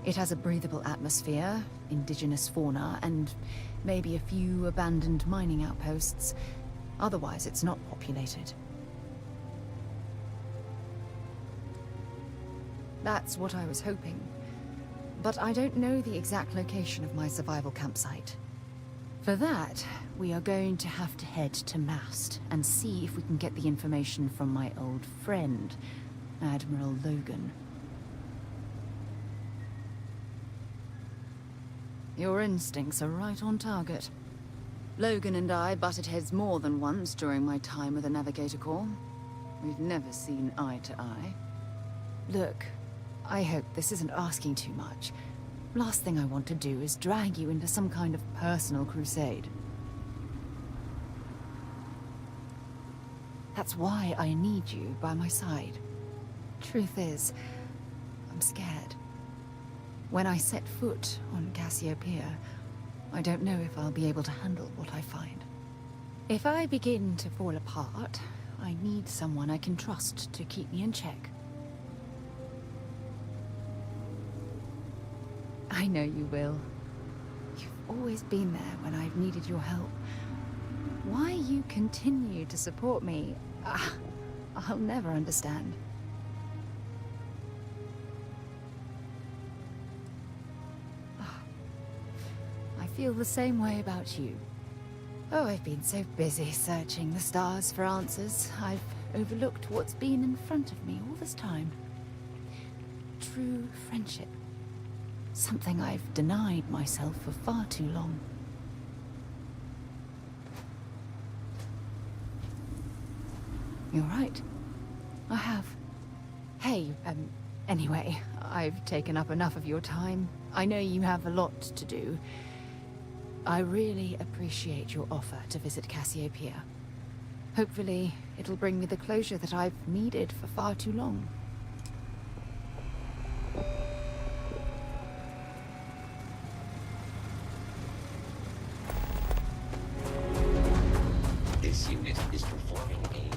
It has a breathable atmosphere, indigenous fauna, and maybe a few abandoned mining outposts. Otherwise, it's not populated. That's what I was hoping. But I don't know the exact location of my survival campsite. For that, we are going to have to head to Mast and see if we can get the information from my old friend, Admiral Logan. Your instincts are right on target. Logan and I butted heads more than once during my time with the Navigator Corps. We've never seen eye to eye. Look, I hope this isn't asking too much. Last thing I want to do is drag you into some kind of personal crusade. That's why I need you by my side. Truth is, I'm scared. When I set foot on Cassiopeia, I don't know if I'll be able to handle what I find. If I begin to fall apart, I need someone I can trust to keep me in check. I know you will. You've always been there when I've needed your help. Why you continue to support me, I'll never understand. I feel the same way about you. Oh, I've been so busy searching the stars for answers, I've overlooked what's been in front of me all this time. True friendship. Something I've denied myself for far too long. You're right. I have. Hey, anyway, I've taken up enough of your time. I know you have a lot to do. I really appreciate your offer to visit Cassiopeia. Hopefully, it'll bring me the closure that I've needed for far too long. This unit is performing a...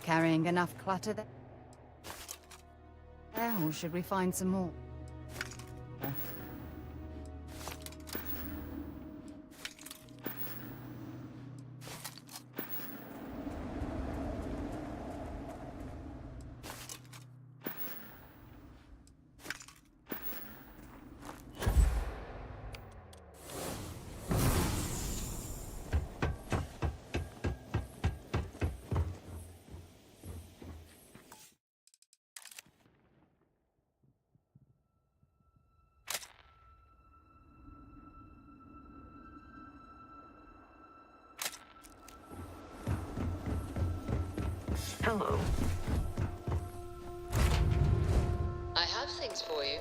Carrying enough clutter there? Or should we find some more? Hello. I have things for you.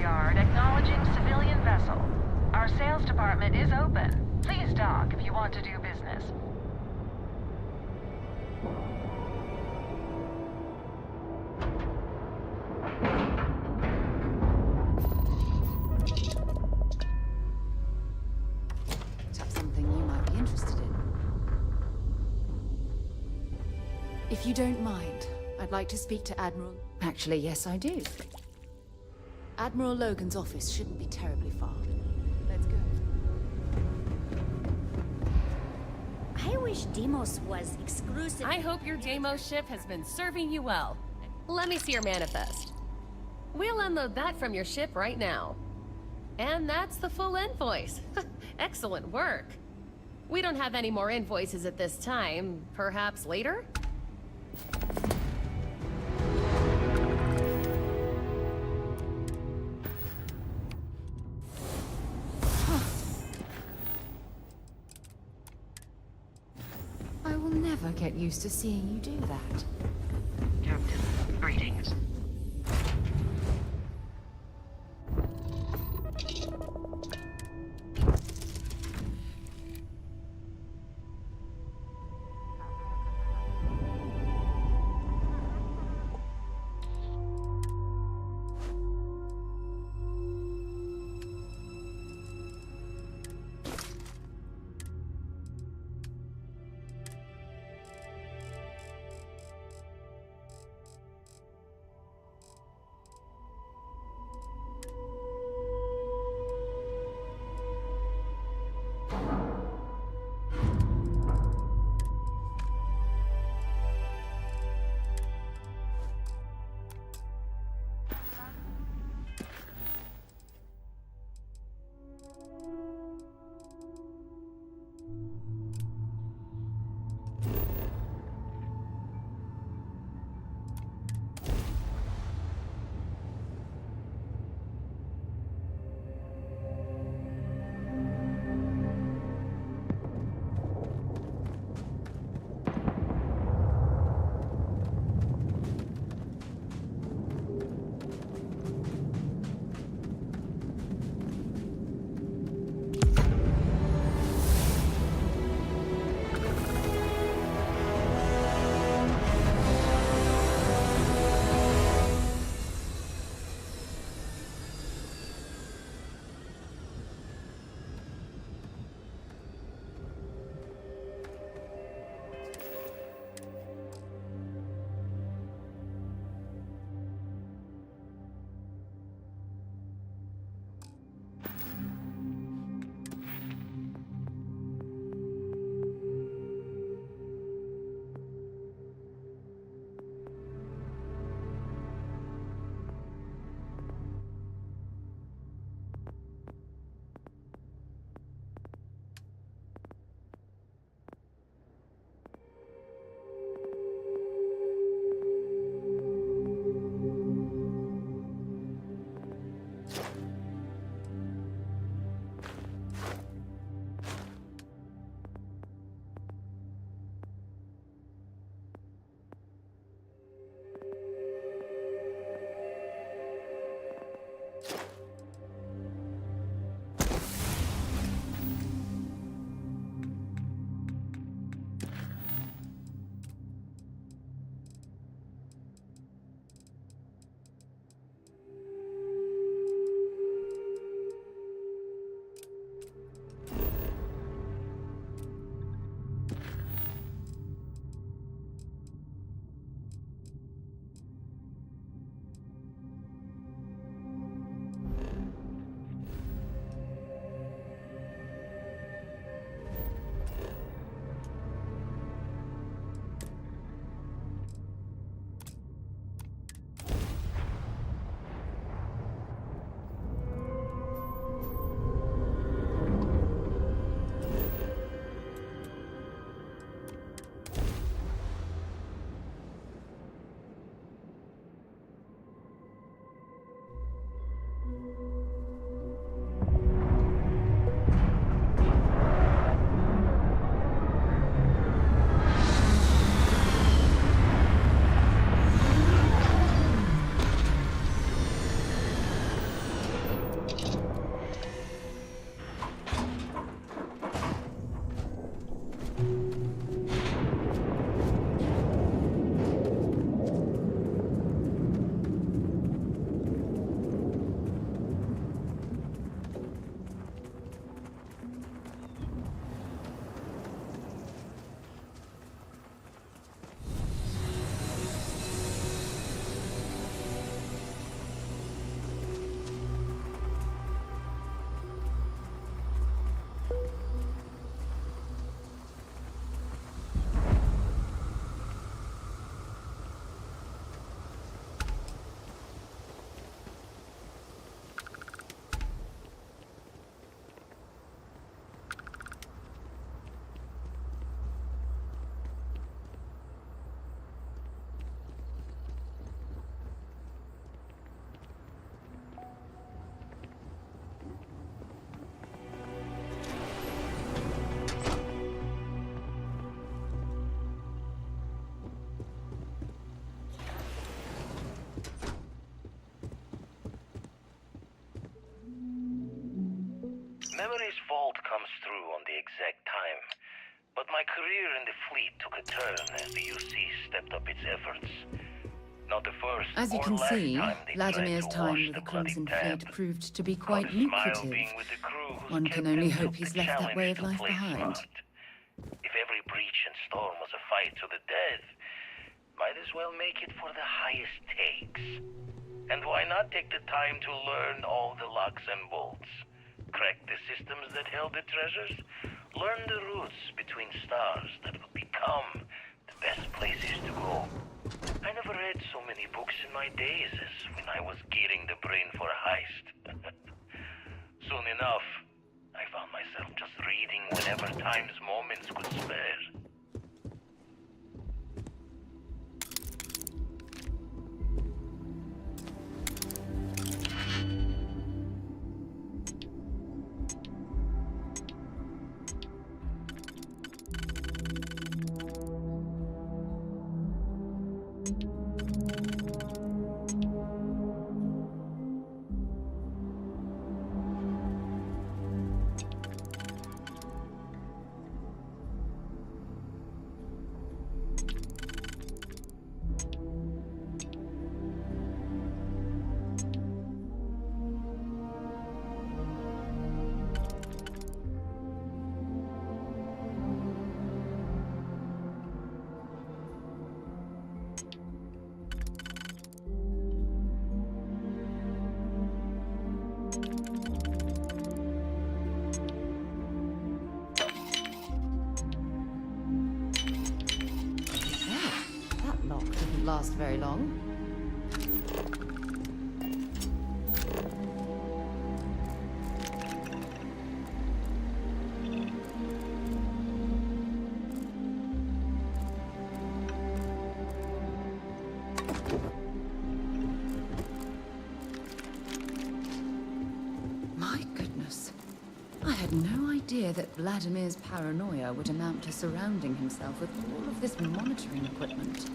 Yard acknowledging civilian vessel. Our sales department is open. Please dock if you want to do business. Have something you might be interested in. If you don't mind, I'd like to speak to Admiral... Actually, yes, I do. Admiral Logan's office shouldn't be terribly far. Let's go. I wish Deimos was exclusive. I hope your Deimos ship has been serving you well. Let me see your manifest. We'll unload that from your ship right now. And that's the full invoice. Excellent work. We don't have any more invoices at this time. Perhaps later? I will never get used to seeing you do that. Captain, greetings. Memory's vault comes through on the exact time, but my career in the fleet took a turn as the UC stepped up its efforts. Not the first As you or can last see, time they Vladimir's tried to time wash with the bloody Crimson tab. Fleet proved to be Proud quite to smile lucrative. being with the crew whose One can only captain hope took he's the left that way of challenge life to play behind. smart. If every breach and storm was a fight to the death, might as well make it for the highest stakes. And why not take the time to learn all the locks and bolts? Crack the systems that held the treasures? Learn the routes between stars that would become the best places to go. I never read so many books in my days as when I was gearing the brain for a heist. Soon enough, I found myself just reading whenever time's moments could spare. That lock didn't last very long. My goodness. I had no idea that Vladimir's paranoia would amount to surrounding himself with all of this monitoring equipment.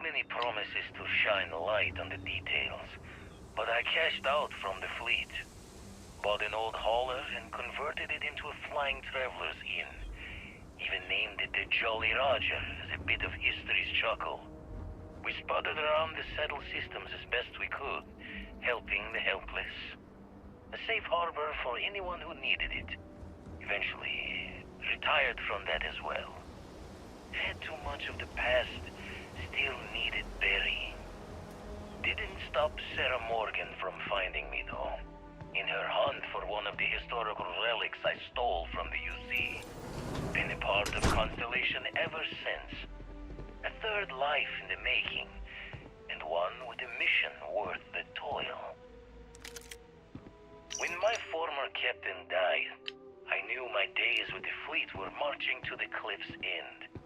many promises to shine light on the details, but I cashed out from the fleet. Bought an old hauler and converted it into a flying traveler's inn. Even named it the Jolly Roger as a bit of history's chuckle. We sputtered around the settled systems as best we could, helping the helpless. A safe harbor for anyone who needed it. Eventually, retired from that as well. Had too much of the past, still needed burying. Didn't stop Sarah Morgan from finding me though. In her hunt for one of the historical relics I stole from the UC. Been a part of Constellation ever since. A third life in the making, and one with a mission worth the toil. When my former captain died, I knew my days with the fleet were marching to the cliff's end.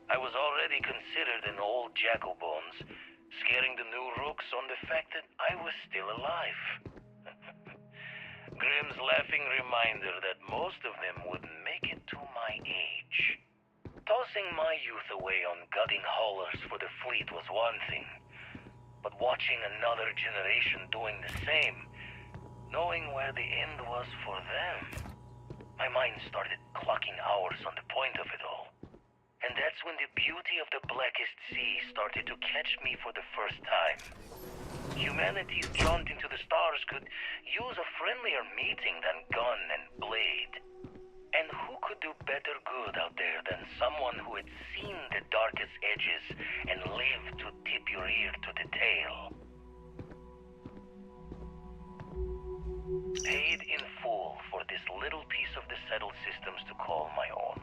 I was already considered an old jackalbones, scaring the new rooks on the fact that I was still alive. Grimm's laughing reminder that most of them wouldn't make it to my age. Tossing my youth away on gutting haulers for the fleet was one thing, but watching another generation doing the same, knowing where the end was for them, my mind started clocking hours on the point of it all. And that's when the beauty of the Blackest Sea started to catch me for the first time. Humanity's jaunt into the stars could use a friendlier meeting than gun and blade. And who could do better good out there than someone who had seen the darkest edges and lived to tip your ear to the tale? Paid in full for this little piece of the settled systems to call my own.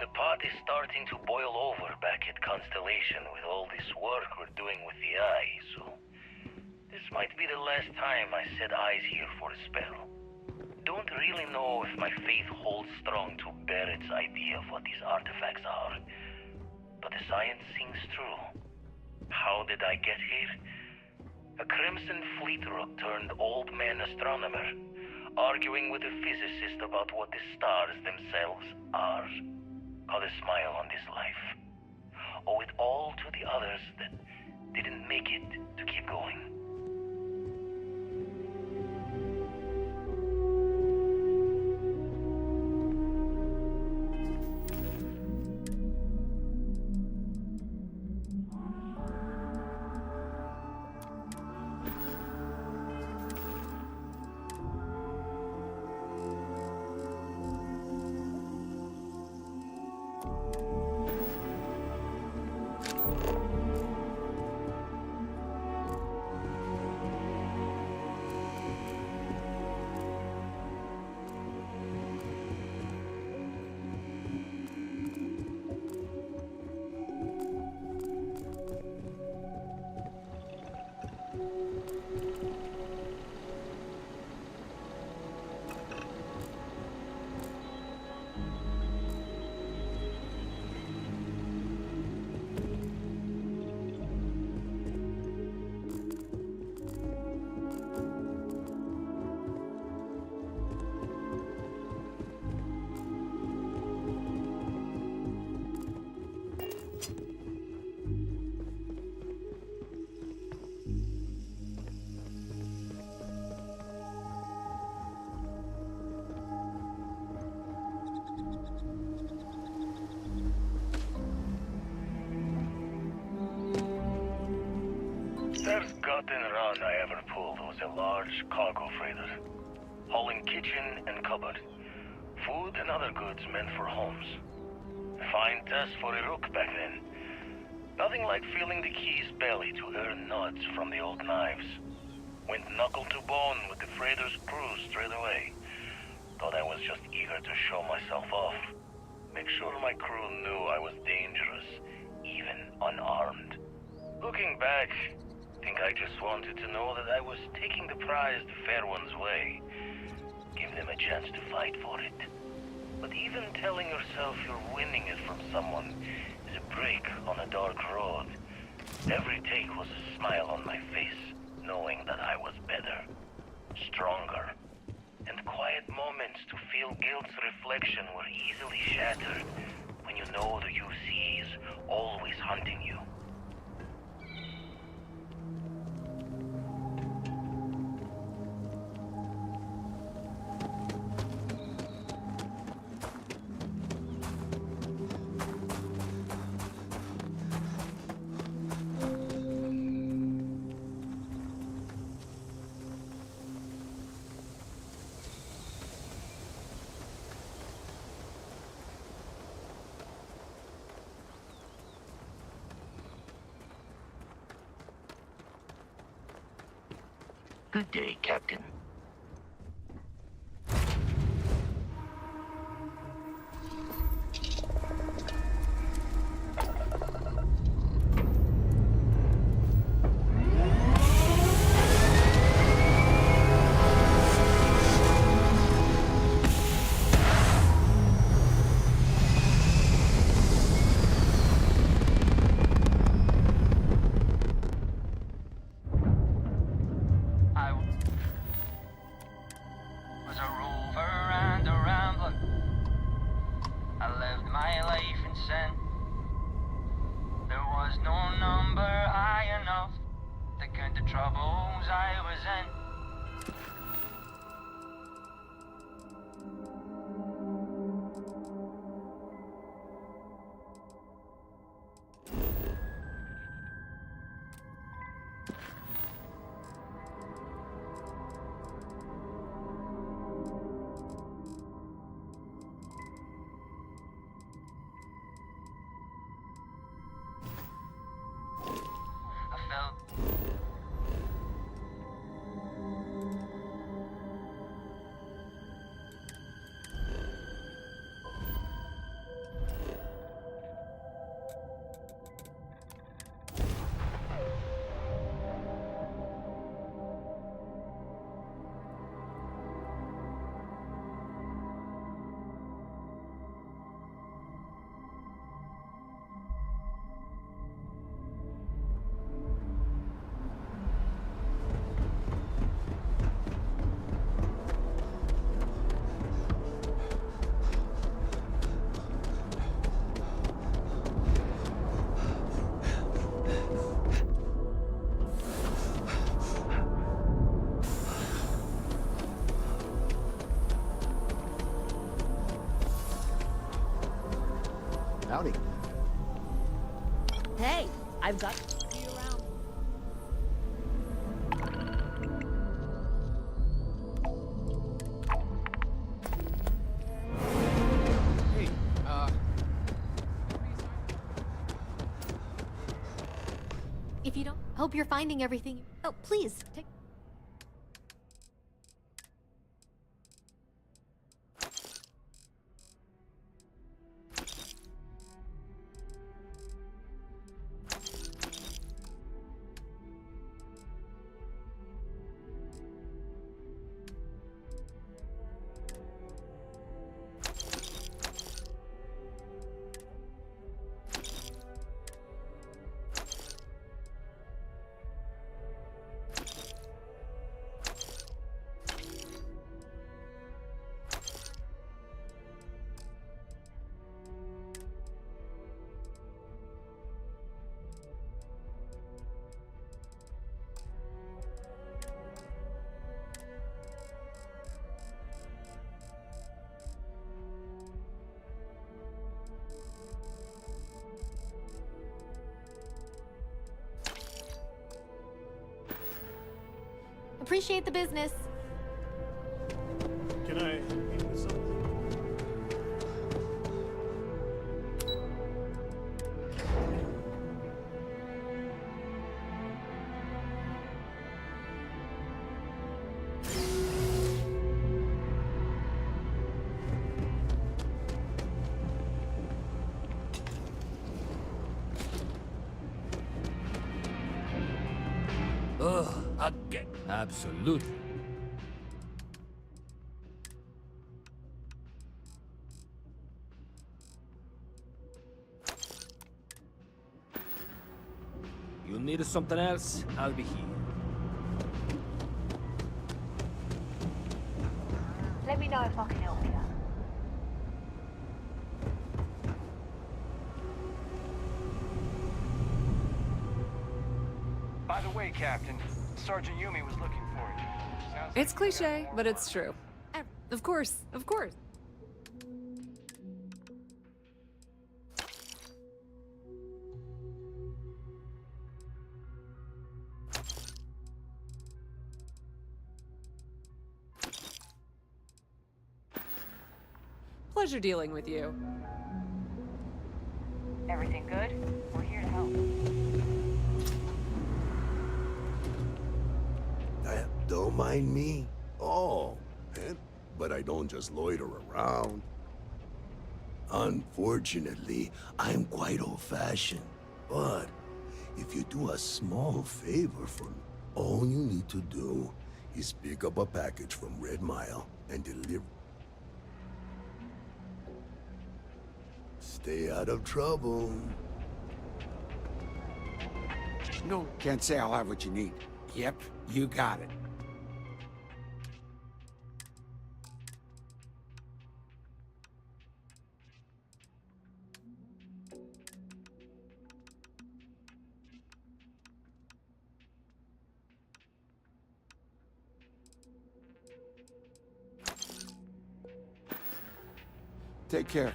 The pot is starting to boil over back at Constellation with all this work we're doing with the Eye, so this might be the last time I set eyes here for a spell. Don't really know if my faith holds strong to Barrett's idea of what these artifacts are, but the science seems true. How did I get here? A Crimson Fleet rook turned old man astronomer, arguing with a physicist about what the stars themselves are. Got a smile on this life. Owe it all to the others that didn't make it to keep going. First gut-in run I ever pulled was a large cargo freighter, hauling kitchen and cupboard, food and other goods meant for homes. A fine test for a rook back then. Nothing like feeling the key's belly to earn nuts from the old knives. Went knuckle to bone with the freighter's crew straight away. Thought I was just eager to show myself off. Make sure my crew knew I was dangerous, even unarmed. Looking back, I think I just wanted to know that I was taking the prize the fair one's way. Give them a chance to fight for it. But even telling yourself you're winning it from someone is a break on a dark road. Every take was a smile on my face, knowing that I was better, stronger, and quiet moments to feel guilt's reflection were easily shattered when you know the UC is always hunting you. Good day, Captain. Was a rover and a rambler. I lived my life in sin. There was no number high enough to count the troubles I was in. I felt Howdy. Hey, I've got to see you around. Hey, If you don't, hope you're finding everything. Oh, please, take. Appreciate the business. Can I help you with something? Ugh, again. Absolutely. You need something else? I'll be here. Let me know if I can help you. By the way, Captain, Sergeant Yumi was looking for you. Sounds It's cliche, but it's true. Of course, of course. Pleasure dealing with you. Everything good? We're here to help. Don't Don't mind me. Oh, but I don't just loiter around. Unfortunately, I'm quite old-fashioned. But if you do a small favor for me, all you need to do is pick up a package from Red Mile and deliver. Stay out of trouble. No, can't say I'll have what you need. Yep, you got it. Take care.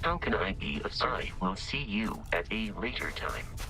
How can I be of I will see you at a later time.